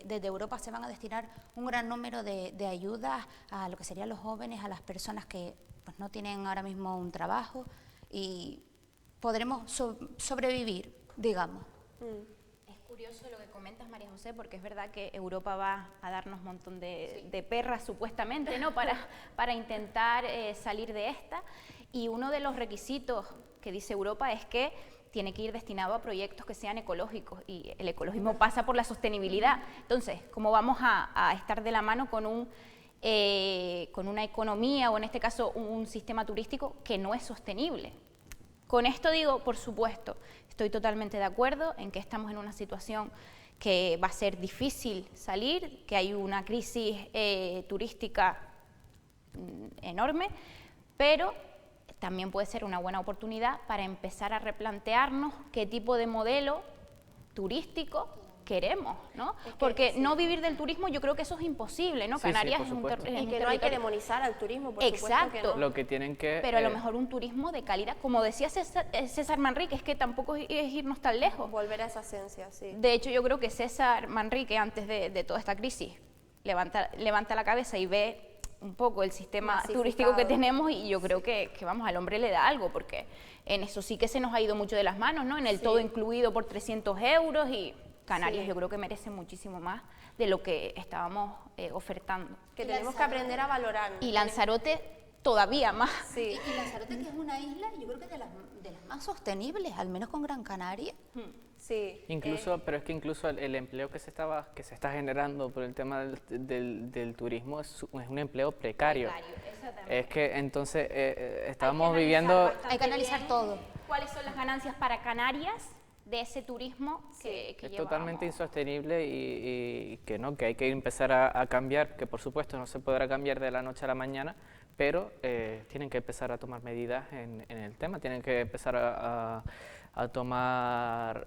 desde Europa se van a destinar un gran número de ayudas a lo que serían los jóvenes, a las personas que pues, no tienen ahora mismo un trabajo, y podremos sobrevivir, digamos. Curioso lo que comentas, María José, porque es verdad que Europa va a darnos un montón de perras supuestamente, ¿no? para intentar salir de esta, y uno de los requisitos que dice Europa es que tiene que ir destinado a proyectos que sean ecológicos, y el ecologismo pasa por la sostenibilidad. Entonces, ¿cómo vamos a estar de la mano con una economía, o en este caso un sistema turístico que no es sostenible? Con esto digo, por supuesto, estoy totalmente de acuerdo en que estamos en una situación que va a ser difícil salir, que hay una crisis turística enorme, pero también puede ser una buena oportunidad para empezar a replantearnos qué tipo de modelo turístico queremos, ¿no? Porque no vivir del turismo, yo creo que eso es imposible, ¿no? Sí, sí, Canarias por es un supuesto. Y que no hay que demonizar al turismo, por supuesto que Exacto. no. Lo que tienen que... Pero a lo mejor un turismo de calidad, como decía César Manrique, es que tampoco es irnos tan lejos. Volver a esa esencia, sí. De hecho, yo creo que César Manrique, antes de toda esta crisis, levanta la cabeza y ve un poco el sistema Masificado. turístico que tenemos, y yo creo que vamos, al hombre le da algo, porque en eso sí que se nos ha ido mucho de las manos, ¿no? En el todo incluido por 300 euros, y Canarias yo creo que merece muchísimo más de lo que estábamos ofertando. Que tenemos que aprender a valorar. Y Lanzarote todavía más. Sí. Y Lanzarote, que es una isla, yo creo que de las más sostenibles, al menos con Gran Canaria. Sí. Incluso, pero es que incluso el empleo que se está generando por el tema del turismo es un empleo precario. Es que entonces estábamos viviendo... Hay que analizar todo. ¿Cuáles son las ganancias para Canarias de ese turismo que Es llevamos? totalmente insostenible y que no, que hay que empezar a cambiar, que por supuesto no se podrá cambiar de la noche a la mañana, pero tienen que empezar a tomar medidas en el tema, tienen que empezar a tomar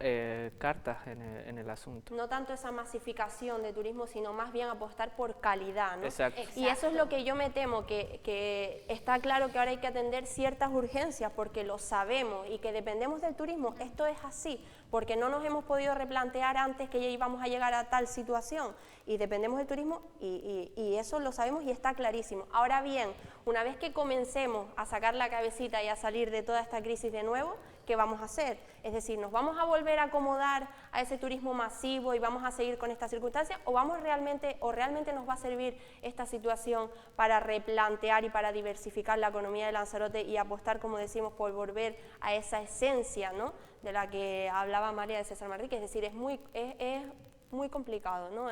cartas en el asunto. No tanto esa masificación de turismo, sino más bien apostar por calidad, ¿no? Exacto. Y eso es lo que yo me temo, que está claro que ahora hay que atender ciertas urgencias porque lo sabemos y que dependemos del turismo. Esto es así, porque no nos hemos podido replantear antes que ya íbamos a llegar a tal situación y dependemos del turismo y eso lo sabemos y está clarísimo. Ahora bien, una vez que comencemos a sacar la cabecita y a salir de toda esta crisis de nuevo, ¿qué vamos a hacer? Es decir, ¿nos vamos a volver a acomodar a ese turismo masivo y vamos a seguir con estas circunstancias o realmente nos va a servir esta situación para replantear y para diversificar la economía de Lanzarote y apostar, como decimos, por volver a esa esencia, ¿no?, de la que hablaba María de César Manrique? Es decir, es muy complicado, ¿no?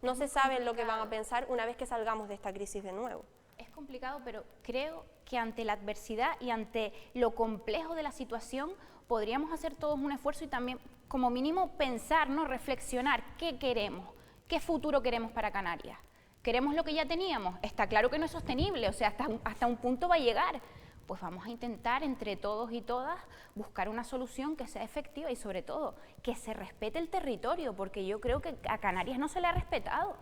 No se sabe lo que van a pensar una vez que salgamos de esta crisis de nuevo. Es complicado, pero creo que ante la adversidad y ante lo complejo de la situación podríamos hacer todos un esfuerzo y también, como mínimo, pensar, ¿no?, reflexionar qué queremos, qué futuro queremos para Canarias. ¿Queremos lo que ya teníamos? Está claro que no es sostenible, o sea, hasta un punto va a llegar. Pues vamos a intentar entre todos y todas buscar una solución que sea efectiva y sobre todo que se respete el territorio, porque yo creo que a Canarias no se le ha respetado.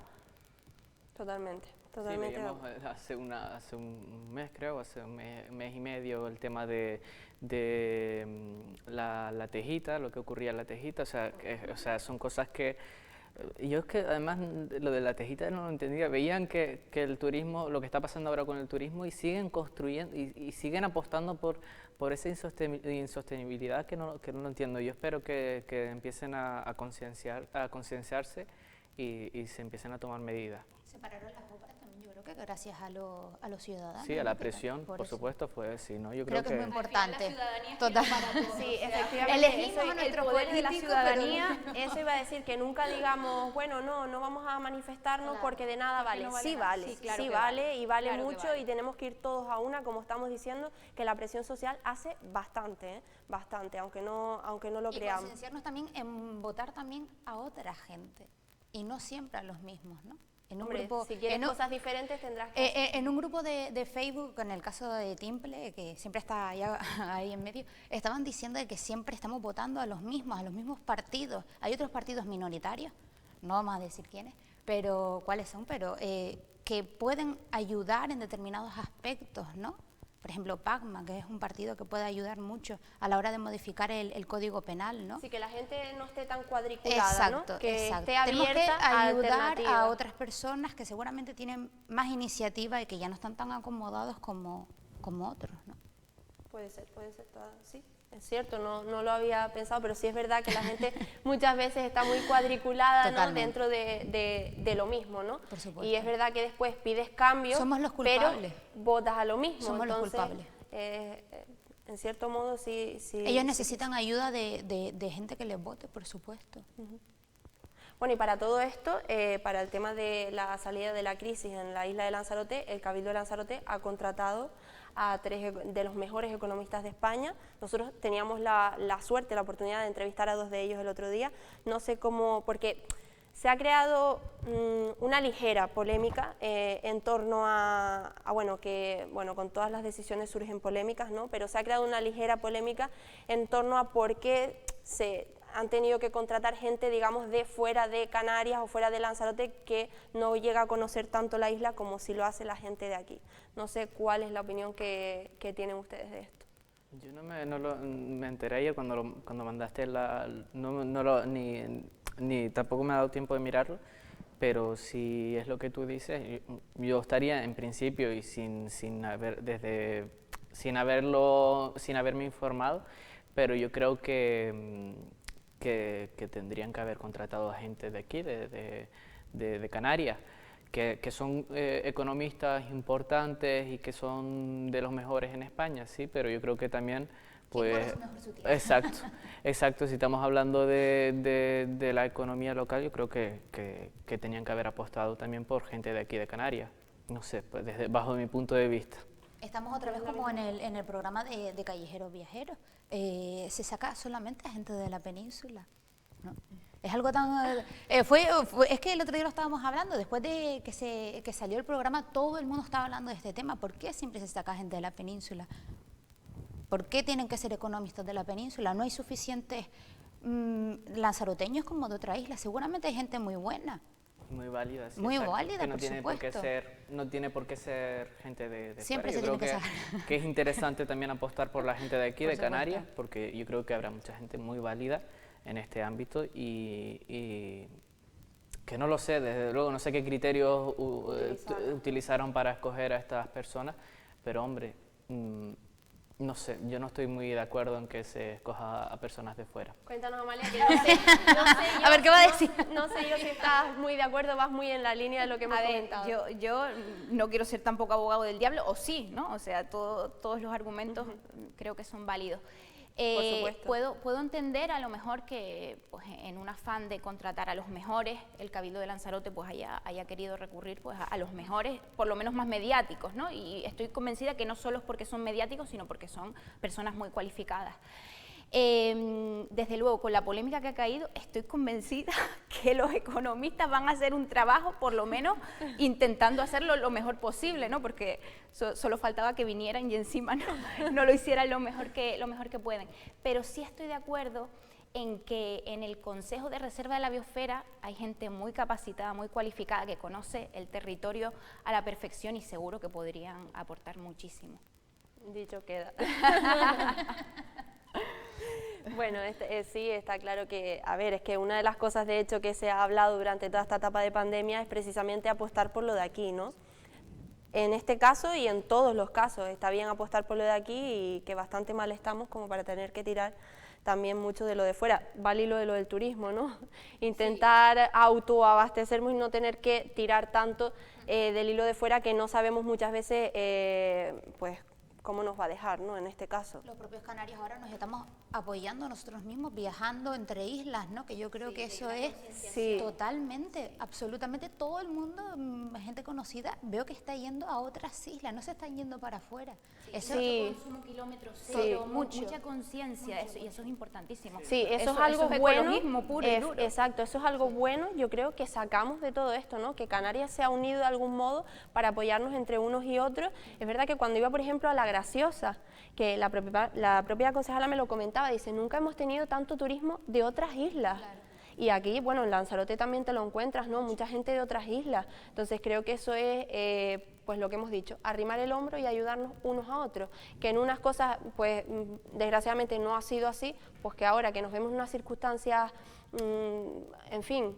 Totalmente. Sí, veíamos hace un mes, creo, hace un mes y medio, el tema de la tejita, lo que ocurría en la tejita, o sea, son cosas que... Yo es que además lo de la tejita no lo entendía, veían que el turismo, lo que está pasando ahora con el turismo, y siguen construyendo y siguen apostando por esa insostenibilidad que no lo entiendo. Yo espero que empiecen a concienciarse y se empiecen a tomar medidas. Se pararon las obras también, yo creo que gracias a los ciudadanos. Sí, a la ¿no? presión, por eso. supuesto, fue así, ¿no? Yo Creo que es muy importante. Total. Sí, efectivamente. Elegimos Eso, a nuestro el poder de la político, ciudadanía, eso iba a decir que nunca digamos, bueno, no vamos a manifestarnos porque de nada vale. no vale Sí nada. vale, Sí, claro sí que vale vale. y vale Claro que mucho vale. y tenemos que ir todos a una, como estamos diciendo, que la presión social hace bastante, bastante, aunque no lo Y creamos. concienciarnos también en votar también a otra gente y no siempre a los mismos, ¿no? En un Hombre, grupo, si quieres en un- cosas diferentes tendrás que... en un grupo de Facebook, en el caso de Timple, que siempre está ahí en medio, estaban diciendo de que siempre estamos votando a los mismos partidos. Hay otros partidos minoritarios, no vamos a decir quiénes, pero cuáles son, pero que pueden ayudar en determinados aspectos, ¿no? Por ejemplo, PACMA, que es un partido que puede ayudar mucho a la hora de modificar el Código Penal, ¿no? Sí, que la gente no esté tan cuadriculada, Exacto, ¿no? Que exacto. esté Tenemos que abierta a ayudar alternativas. a otras personas que seguramente tienen más iniciativa y que ya no están tan acomodados como otros, ¿no? Puede ser, sí, es cierto, no lo había pensado, pero sí es verdad que la gente muchas veces está muy cuadriculada, ¿no?, Totalmente. dentro de lo mismo, ¿no? Por supuesto. Y es verdad que después pides cambios, Somos los pero culpables. votas a lo mismo. Somos los Entonces, culpables. en cierto modo sí. Ellos necesitan ayuda de gente que les vote, por supuesto. Bueno, y para todo esto, para el tema de la salida de la crisis en la isla de Lanzarote, el Cabildo de Lanzarote ha contratado a 3 de los mejores economistas de España. Nosotros teníamos la suerte, la oportunidad de entrevistar a 2 de ellos el otro día. No sé cómo, porque se ha creado una ligera polémica en torno bueno, con todas las decisiones surgen polémicas, ¿no? Pero se ha creado una ligera polémica en torno a por qué han tenido que contratar gente, digamos, de fuera de Canarias o fuera de Lanzarote que no llega a conocer tanto la isla como si lo hace la gente de aquí. No sé cuál es la opinión que tienen ustedes de esto. Yo me enteré ayer cuando mandaste ni tampoco me ha dado tiempo de mirarlo, pero si es lo que tú dices, yo estaría en principio y sin haberme informado, pero yo creo que tendrían que haber contratado a gente de aquí, de Canarias, que son economistas importantes y que son de los mejores en España, sí, pero yo creo que también, pues, exacto, si estamos hablando de la economía local, yo creo que tenían que haber apostado también por gente de aquí de Canarias, no sé, pues bajo mi punto de vista. Estamos otra vez como en el programa de Callejeros Viajeros, se saca solamente a gente de la península, ¿no? Es algo tan... es que el otro día lo estábamos hablando, después de que salió el programa, todo el mundo estaba hablando de este tema. ¿Por qué siempre se saca gente de la península? ¿Por qué tienen que ser economistas de la península? No hay suficientes lanzaroteños como de otra isla. Seguramente hay gente muy buena. Muy válida, sí. Muy exacto, válida, que no por tiene supuesto. No tiene por qué ser gente de Siempre fuera. se Yo tiene creo que sacar. que es interesante también apostar por la gente de aquí, Por de Canarias, supuesto. porque yo creo que habrá mucha gente muy válida en este ámbito y que no lo sé, desde luego no sé qué criterios utilizaron para escoger a estas personas, pero hombre, no sé, yo no estoy muy de acuerdo en que se escoja a personas de fuera. Cuéntanos, Amalia, que no sé yo, A ver, ¿qué va a decir? No sé yo si estás muy de acuerdo, vas muy en la línea de lo que hemos A ver, comentado. yo no quiero ser tampoco abogado del diablo, o sí, ¿no? O sea, todos los argumentos creo que son válidos. Por supuesto. Puedo entender a lo mejor que pues, en un afán de contratar a los mejores, el Cabildo de Lanzarote pues, haya querido recurrir pues, a los mejores, por lo menos más mediáticos, ¿no? Y estoy convencida que no solo es porque son mediáticos, sino porque son personas muy cualificadas. Desde luego, con la polémica que ha caído, estoy convencida que los economistas van a hacer un trabajo, por lo menos intentando hacerlo lo mejor posible, ¿no? Porque solo faltaba que vinieran y encima no lo hicieran lo mejor que pueden. Pero sí estoy de acuerdo en que en el Consejo de Reserva de la Biosfera hay gente muy capacitada, muy cualificada, que conoce el territorio a la perfección y seguro que podrían aportar muchísimo. Dicho queda. Bueno, sí, está claro que, a ver, es que una de las cosas de hecho que se ha hablado durante toda esta etapa de pandemia es precisamente apostar por lo de aquí, ¿no? En este caso y en todos los casos está bien apostar por lo de aquí y que bastante mal estamos como para tener que tirar también mucho de lo de fuera. Vale lo de lo del turismo, ¿no? Intentar autoabastecernos y no tener que tirar tanto del hilo de fuera que no sabemos muchas veces, pues, cómo nos va a dejar, ¿no? En este caso. Los propios canarios ahora nos estamos apoyando nosotros mismos, viajando entre islas, ¿no? Que yo creo que eso es totalmente, absolutamente todo el mundo, gente conocida, veo que está yendo a otras islas, no se están yendo para afuera. Eso es consumo kilómetro cero, mucha conciencia, y eso es importantísimo. Sí, eso es algo bueno. Ecologismo puro y duro. Exacto, eso es algo bueno, yo creo que sacamos de todo esto, ¿no? Que Canarias se ha unido de algún modo para apoyarnos entre unos y otros. Es verdad que cuando iba, por ejemplo, a La Graciosa, que la propia concejala me lo comentaba, dice, nunca hemos tenido tanto turismo de otras islas. Claro. Y aquí, bueno, en Lanzarote también te lo encuentras, ¿no? Mucha gente de otras islas. Entonces creo que eso es, pues lo que hemos dicho, arrimar el hombro y ayudarnos unos a otros. Que en unas cosas, pues desgraciadamente no ha sido así, pues que ahora que nos vemos en unas circunstancias, en fin,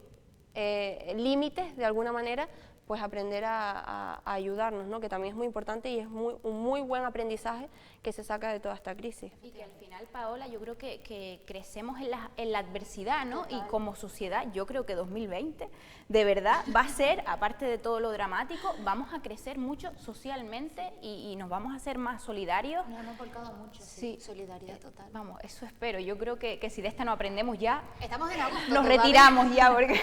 límites de alguna manera, pues aprender a ayudarnos, ¿no? Que también es muy importante y es un muy buen aprendizaje que se saca de toda esta crisis. Y que al final, Paola, yo creo que crecemos en la adversidad, ¿no? Total. Y como sociedad, yo creo que 2020, de verdad, va a ser, aparte de todo lo dramático, vamos a crecer mucho socialmente y nos vamos a hacer más solidarios. Nos hemos volcado mucho, sí, solidaridad total. Vamos, eso espero. Yo creo que si de esta no aprendemos ya, estamos en agosto, nos retiramos ya, porque...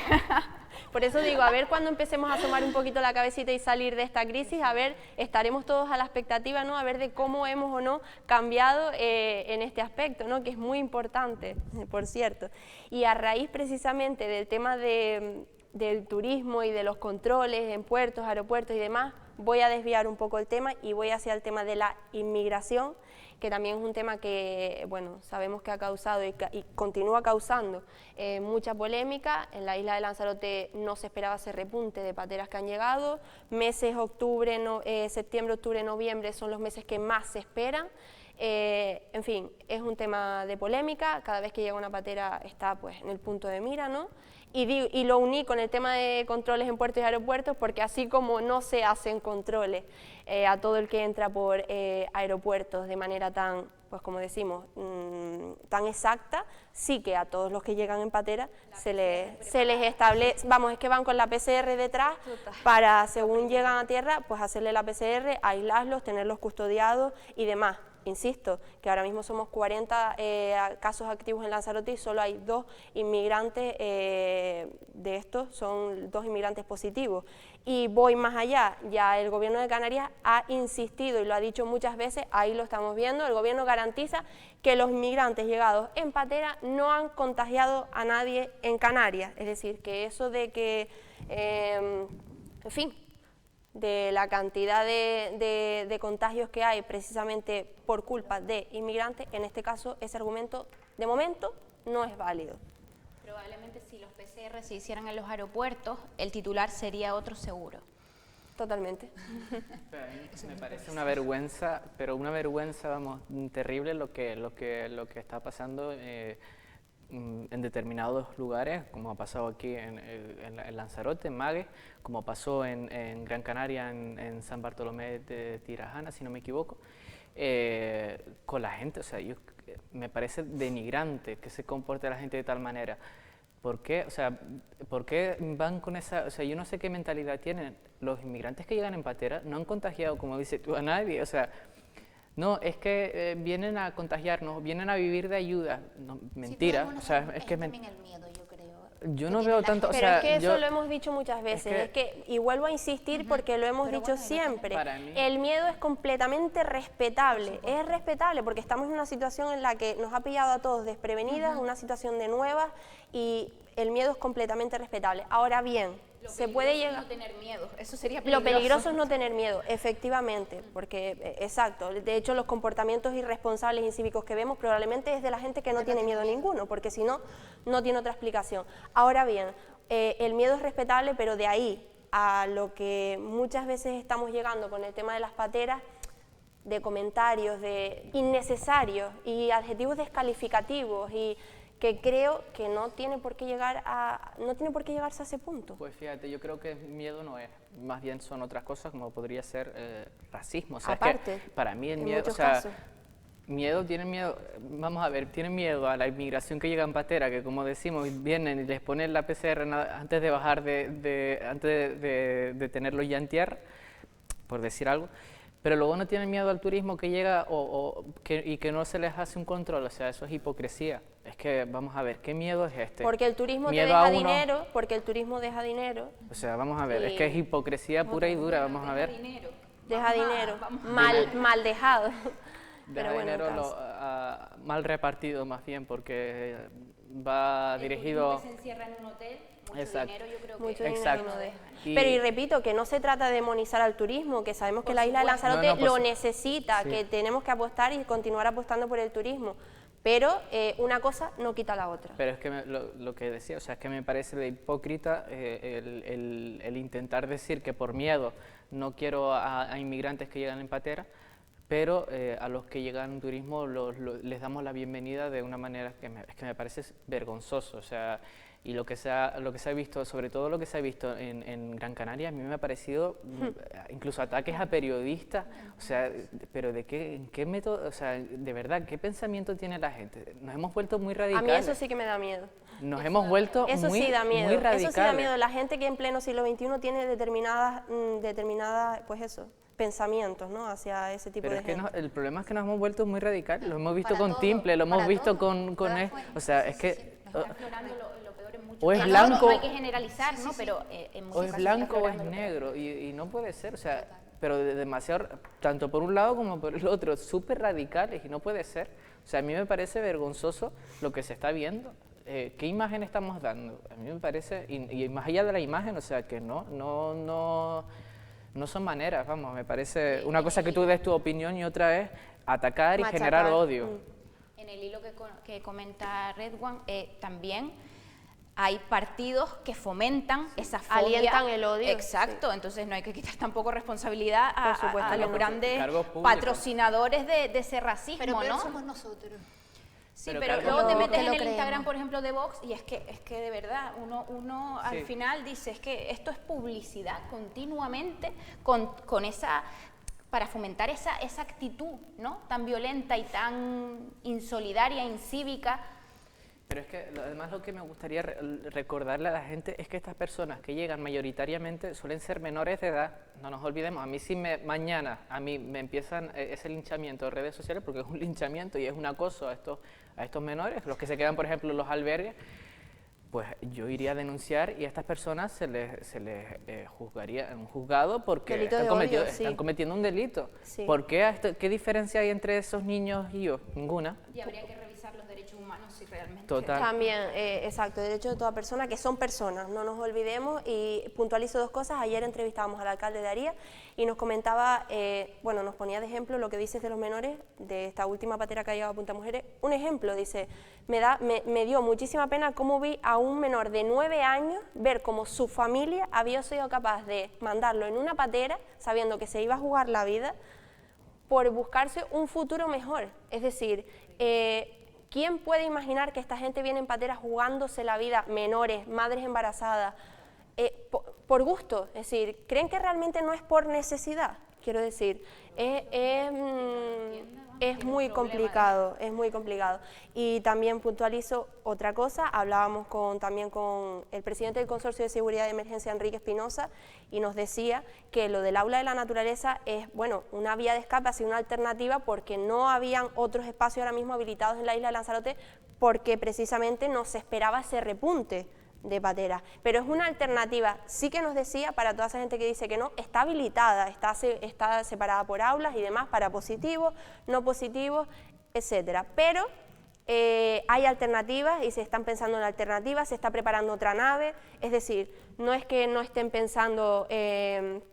Por eso digo, a ver cuando empecemos a asomar un poquito la cabecita y salir de esta crisis, a ver, estaremos todos a la expectativa, ¿no? A ver de cómo hemos o no cambiado en este aspecto, ¿no? Que es muy importante, por cierto. Y a raíz precisamente del tema del turismo y de los controles en puertos, aeropuertos y demás, voy a desviar un poco el tema y voy hacia el tema de la inmigración, que también es un tema que, bueno, sabemos que ha causado y continúa causando mucha polémica. En la isla de Lanzarote no se esperaba ese repunte de pateras que han llegado. Meses septiembre, octubre, noviembre son los meses que más se esperan. En fin, es un tema de polémica, cada vez que llega una patera está pues en el punto de mira, ¿no? Y lo uní con el tema de controles en puertos y aeropuertos, porque así como no se hacen controles a todo el que entra por aeropuertos de manera tan, pues como decimos, tan exacta, sí que a todos los que llegan en patera se les establece, vamos, es que van con la PCR detrás para, según llegan a tierra, pues hacerle la PCR, aislarlos, tenerlos custodiados y demás. Insisto, que ahora mismo somos 40 casos activos en Lanzarote y solo hay 2 inmigrantes, de estos son 2 inmigrantes positivos. Y voy más allá, ya el Gobierno de Canarias ha insistido y lo ha dicho muchas veces, ahí lo estamos viendo, el Gobierno garantiza que los inmigrantes llegados en patera no han contagiado a nadie en Canarias, es decir, que eso de que, en fin, de la cantidad de contagios que hay precisamente por culpa de inmigrantes, en este caso ese argumento de momento no es válido. Probablemente si los PCR se hicieran en los aeropuertos, el titular sería otro seguro. Totalmente. Me parece una vergüenza, pero una vergüenza, vamos, terrible lo que está pasando en determinados lugares, como ha pasado aquí en Lanzarote, en Magues, como pasó en Gran Canaria, en San Bartolomé de Tirajana, si no me equivoco, con la gente. O sea, me parece denigrante que se comporte la gente de tal manera. ¿Por qué? O sea, ¿por qué van con esa...? O sea, yo no sé qué mentalidad tienen. Los inmigrantes que llegan en patera no han contagiado, como dices tú, a nadie. O sea, no, es que vienen a contagiarnos, vienen a vivir de ayuda. No, mentira. Sí, O sea, es que también el miedo, yo creo. yo no veo tanto... Pero o sea, es que eso lo hemos dicho muchas veces, y vuelvo a insistir porque lo hemos dicho siempre, para mí- el miedo es completamente respetable, es respetable porque estamos en una situación en la que nos ha pillado a todos desprevenidas, una situación de nuevas, y el miedo es completamente respetable. Ahora bien, se puede llegar... no tener miedo, eso sería Lo peligroso. peligroso es no tener miedo, efectivamente, porque, exacto, de hecho los comportamientos irresponsables e incívicos que vemos probablemente es de la gente que no tiene miedo ninguno, porque si no, no tiene otra explicación. Ahora bien, el miedo es respetable, pero de ahí a lo que muchas veces estamos llegando con el tema de las pateras, de comentarios de innecesarios y adjetivos descalificativos y que creo que no tiene por qué llegarse a ese punto. Pues fíjate, yo creo que miedo no es, más bien son otras cosas como podría ser racismo. O sea, Aparte, es que para mí el en miedo, muchos o sea, casos. tienen miedo, vamos a ver, tienen miedo a la inmigración que llega en patera, que como decimos, vienen y les ponen la PCR antes de bajar, antes de tenerlo ya en tierra, por decir algo. Pero luego no tienen miedo al turismo que llega y que no se les hace un control, o sea, eso es hipocresía. Es que, vamos a ver, ¿qué miedo es este? Porque el turismo te Miedo a deja uno- dinero, porque el turismo deja dinero, O sea, vamos a ver, es que es hipocresía pura y dura, vamos a ver. deja dinero, mal dejado. Deja Pero bueno, dinero caso. mal repartido más bien, porque va dirigido... Se encierra en un hotel, mucho Exacto. dinero, yo creo que... Mucho Exacto. dinero no deja. Y- Pero y repito, que no se trata de demonizar al turismo, que sabemos que la isla de Lanzarote No, no, lo necesita, sí. que tenemos que apostar y continuar apostando por el turismo. Pero una cosa no quita la otra. Pero es que lo que decía, o sea, es que me parece de hipócrita el intentar decir que por miedo no quiero a inmigrantes que llegan en patera, pero a los que llegan en turismo les damos la bienvenida de una manera es que me parece vergonzoso. O sea, y lo que se ha visto, sobre todo lo que se ha visto en Gran Canaria, a mí me ha parecido incluso ataques a periodistas. O sea, pero en qué método, o sea, de verdad, ¿qué pensamiento tiene la gente? Nos hemos vuelto muy A radicales. mí eso sí que me da miedo. Nos hemos vuelto Eso muy, sí da miedo. muy Eso sí da radicales. miedo. La gente que en pleno siglo XXI tiene determinadas, pues eso, pensamientos, ¿no? Hacia ese tipo Pero de es que gente. el problema es que nos hemos vuelto muy radicales. Lo hemos visto Para con todo, Timple, lo hemos para visto todo. con ¿Te das él. cuenta? O sea, Sí, es sí, que... sí. Está explorando lo peor en muchos O es casos. blanco- No hay que generalizar, ¿no? Pero en muchos O es casos blanco o está es explorando lo peor. negro, y no puede ser, o sea, pero demasiado, tanto por un lado como por el otro, súper radicales, y no puede ser. O sea, a mí me parece vergonzoso lo que se está viendo. ¿Qué imagen estamos dando? A mí me parece, y más allá de la imagen, o sea, que no no son maneras, vamos, me parece una cosa que tú des tu opinión y otra es atacar y Machacar. generar odio. En el hilo que comenta Redwan, también hay partidos que fomentan esa fobia. Alientan el odio. Exacto, entonces no hay que quitar tampoco responsabilidad a supuesto que los no. grandes Cargos públicos. patrocinadores de ese racismo, Pero peor ¿no? somos nosotros. Sí, Pero pero cargos luego te públicos. metes Que en lo el creemos. Instagram, por ejemplo, de Vox, y es que de verdad, uno al Sí. final dice, es que esto es publicidad continuamente con esa, para fomentar esa actitud, ¿no? Tan violenta y tan insolidaria, incívica. Pero es que además lo que me gustaría recordarle a la gente es que estas personas que llegan mayoritariamente suelen ser menores de edad. No nos olvidemos, a mí si mañana a mí me empiezan ese linchamiento de redes sociales, porque es un linchamiento y es un acoso a estos menores, los que se quedan por ejemplo en los albergues, pues yo iría a denunciar y a estas personas se les juzgaría en un juzgado porque Delito de odio, sí. están cometiendo un delito. Sí. ¿Por qué? ¿Qué diferencia hay entre esos niños y yo? Ninguna. Y habría que revisar los derechos humanos si realmente... Total. También, exacto, derechos de toda persona, que son personas, no nos olvidemos. Y puntualizo dos cosas. Ayer entrevistábamos al alcalde de Aría y nos comentaba, bueno, nos ponía de ejemplo lo que dices de los menores, de esta última patera que ha llegado a Punta Mujeres. Un ejemplo, dice, me dio muchísima pena cómo vi a un menor de 9 años ver cómo su familia había sido capaz de mandarlo en una patera, sabiendo que se iba a jugar la vida, por buscarse un futuro mejor. Es decir, ¿quién puede imaginar que esta gente viene en pateras jugándose la vida, menores, madres embarazadas, por gusto? Es decir, ¿creen que realmente no es por necesidad? Quiero decir, es muy complicado, es muy complicado. Y también puntualizo otra cosa, hablábamos también con el presidente del Consorcio de Seguridad de Emergencia, Enrique Espinosa, y nos decía que lo del aula de la naturaleza es, bueno, una vía de escape, ha sido una alternativa porque no habían otros espacios ahora mismo habilitados en la isla de Lanzarote porque precisamente no se esperaba ese repunte de pateras, pero es una alternativa, sí que nos decía, para toda esa gente que dice que no, está habilitada, está separada por aulas y demás para positivos, no positivos, etcétera, pero hay alternativas y se están pensando en alternativas, se está preparando otra nave, es decir, no es que no estén pensando en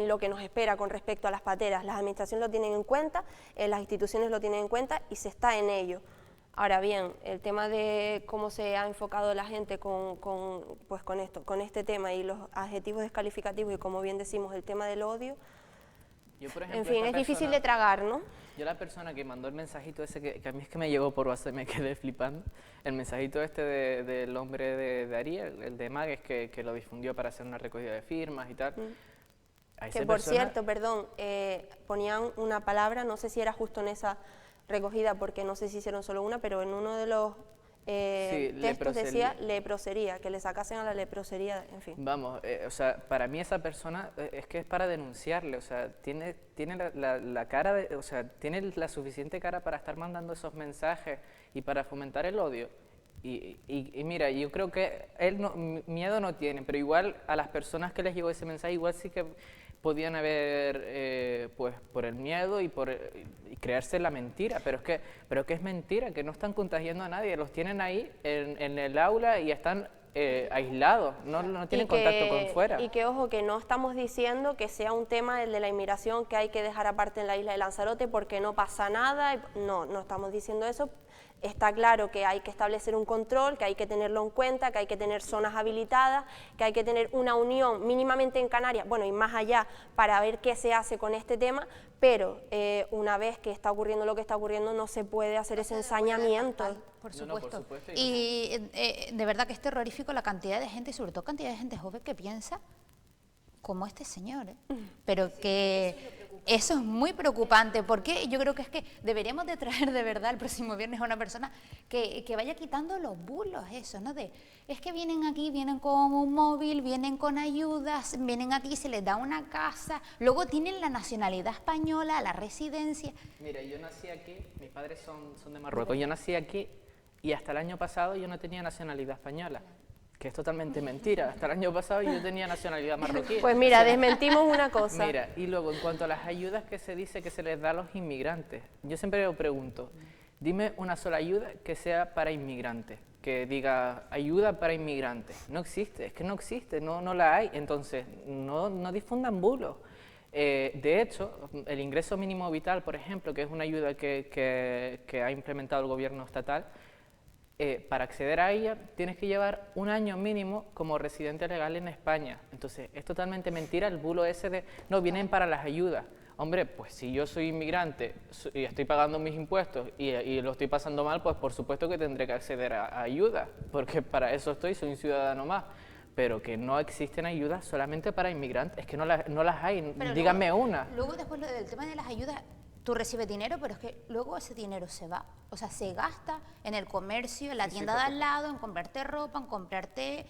lo que nos espera con respecto a las pateras, las administraciones lo tienen en cuenta, las instituciones lo tienen en cuenta y se está en ello. Ahora bien, el tema de cómo se ha enfocado la gente con este tema y los adjetivos descalificativos y, como bien decimos, el tema del odio, Yo, por ejemplo, en fin, es difícil de tragar, ¿no? Yo la persona que mandó el mensajito ese, que a mí es que me llegó por WhatsApp, me quedé flipando, el mensajito este del hombre de Ariel, el de Magues, que lo difundió para hacer una recogida de firmas y tal. A esa Que por persona- cierto, perdón, ponían una palabra, no sé si era justo en esa recogida, porque no sé si hicieron solo una, pero en uno de los textos decía leprosería, que le sacasen a la leprosería, en fin. Vamos, o sea, para mí esa persona es que es para denunciarle, o sea, tiene la cara, o sea, tiene la suficiente cara para estar mandando esos mensajes y para fomentar el odio. Y mira, yo creo que él miedo no tiene, pero igual a las personas que les llegó ese mensaje, igual sí que podían haber, pues, por el miedo y creerse la mentira, pero que es mentira, que no están contagiando a nadie, los tienen ahí en el aula y están aislados, no tienen contacto con fuera. Y que, ojo, que no estamos diciendo que sea un tema el de la inmigración que hay que dejar aparte en la isla de Lanzarote porque no pasa nada, no estamos diciendo eso. Está claro que hay que establecer un control, que hay que tenerlo en cuenta, que hay que tener zonas habilitadas, que hay que tener una unión mínimamente en Canarias, bueno, y más allá, para ver qué se hace con este tema, pero una vez que está ocurriendo lo que está ocurriendo, no se puede hacer ese ensañamiento. Por No, por supuesto. supuesto, Y de verdad que es terrorífico la cantidad de gente, y sobre todo cantidad de gente joven que piensa como este señor, pero que eso es muy preocupante, porque yo creo que es que deberíamos de traer de verdad el próximo viernes a una persona que vaya quitando los bulos, eso, ¿no? Es que vienen aquí, vienen con un móvil, vienen con ayudas, vienen aquí, se les da una casa, luego tienen la nacionalidad española, la residencia. Mira, yo nací aquí, mis padres son de Marruecos, yo nací aquí y hasta el año pasado yo no tenía nacionalidad española. Que es totalmente mentira. Hasta el año pasado yo tenía nacionalidad marroquí. Pues mira, desmentimos una cosa. Mira, y luego en cuanto a las ayudas que se dice que se les da a los inmigrantes, yo siempre me pregunto, dime una sola ayuda que sea para inmigrantes, que diga ayuda para inmigrantes. No existe, es que no existe, no la hay. Entonces, no difundan bulos. De hecho, el ingreso mínimo vital, por ejemplo, que es una ayuda que ha implementado el gobierno estatal, para acceder a ella tienes que llevar 1 año mínimo como residente legal en España. Entonces, es totalmente mentira el bulo ese de, no, vienen para las ayudas. Hombre, pues si yo soy inmigrante y estoy pagando mis impuestos y lo estoy pasando mal, pues por supuesto que tendré que acceder a ayuda, porque para eso soy un ciudadano más. Pero que no existen ayudas solamente para inmigrantes, es que no las hay, Pero díganme luego, una. Luego después del tema de las ayudas, tú recibes dinero, pero es que luego ese dinero se va. O sea, se gasta en el comercio, en la tienda de al lado, en comprarte ropa, en comprarte...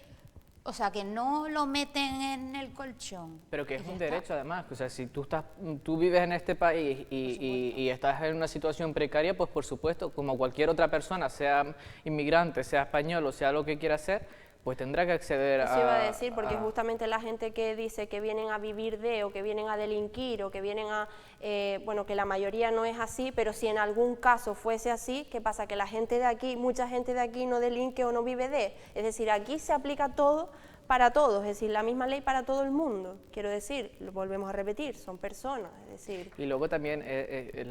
O sea, que no lo meten en el colchón. Pero que es Y un ya está. derecho además, o sea, si tú vives en este país y estás en una situación precaria, pues por supuesto, como cualquier otra persona, sea inmigrante, sea español o sea lo que quiera ser, pues tendrá que acceder Eso a... iba a decir, porque justamente la gente que dice que vienen a vivir de, o que vienen a delinquir, o que vienen a... bueno, que la mayoría no es así, pero si en algún caso fuese así, ¿qué pasa? Que la gente de aquí, mucha gente de aquí no delinque o no vive de. Es decir, aquí se aplica todo para todos, es decir, la misma ley para todo el mundo. Quiero decir, lo volvemos a repetir, son personas, es decir... Y luego también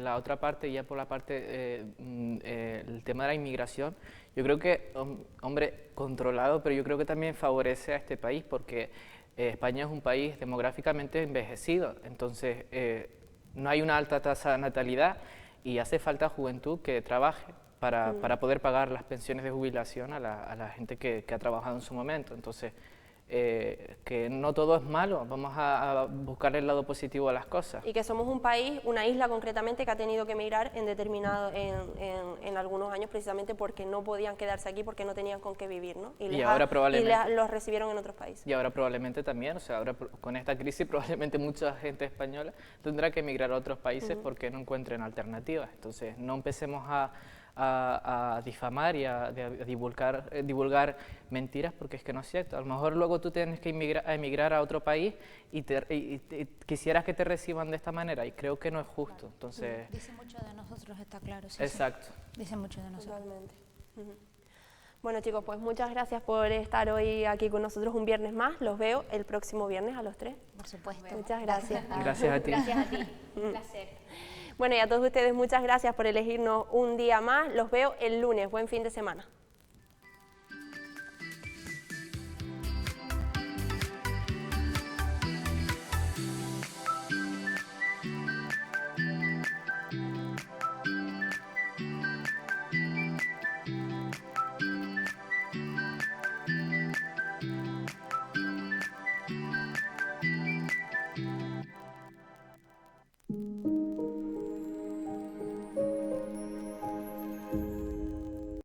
la otra parte, ya por la parte, el tema de la inmigración, yo creo que, hombre, controlado, pero yo creo que también favorece a este país, porque España es un país demográficamente envejecido, entonces no hay una alta tasa de natalidad y hace falta juventud que trabaje para poder pagar las pensiones de jubilación a la gente que ha trabajado en su momento. Entonces, que no todo es malo, vamos a buscar el lado positivo a las cosas. Y que somos un país, una isla concretamente, que ha tenido que emigrar en algunos años precisamente porque no podían quedarse aquí, porque no tenían con qué vivir, ¿no? Y ahora probablemente... los recibieron en otros países. Y ahora probablemente también, o sea, ahora con esta crisis probablemente mucha gente española tendrá que emigrar a otros países porque no encuentren alternativas. Entonces, no empecemos a difamar y a divulgar mentiras, porque es que no es cierto. A lo mejor luego tú tienes que emigrar a otro país y quisieras que te reciban de esta manera, y creo que no es justo. Entonces, Dice mucho de nosotros, está claro. Sí, exacto. sí. Dice mucho de nosotros. Totalmente. Bueno, chicos, pues muchas gracias por estar hoy aquí con nosotros un viernes más. Los veo el próximo viernes a los 3. Por supuesto. Muchas gracias. Gracias a ti. Gracias a ti, un placer. Bueno, y a todos ustedes muchas gracias por elegirnos un día más. Los veo el lunes. Buen fin de semana.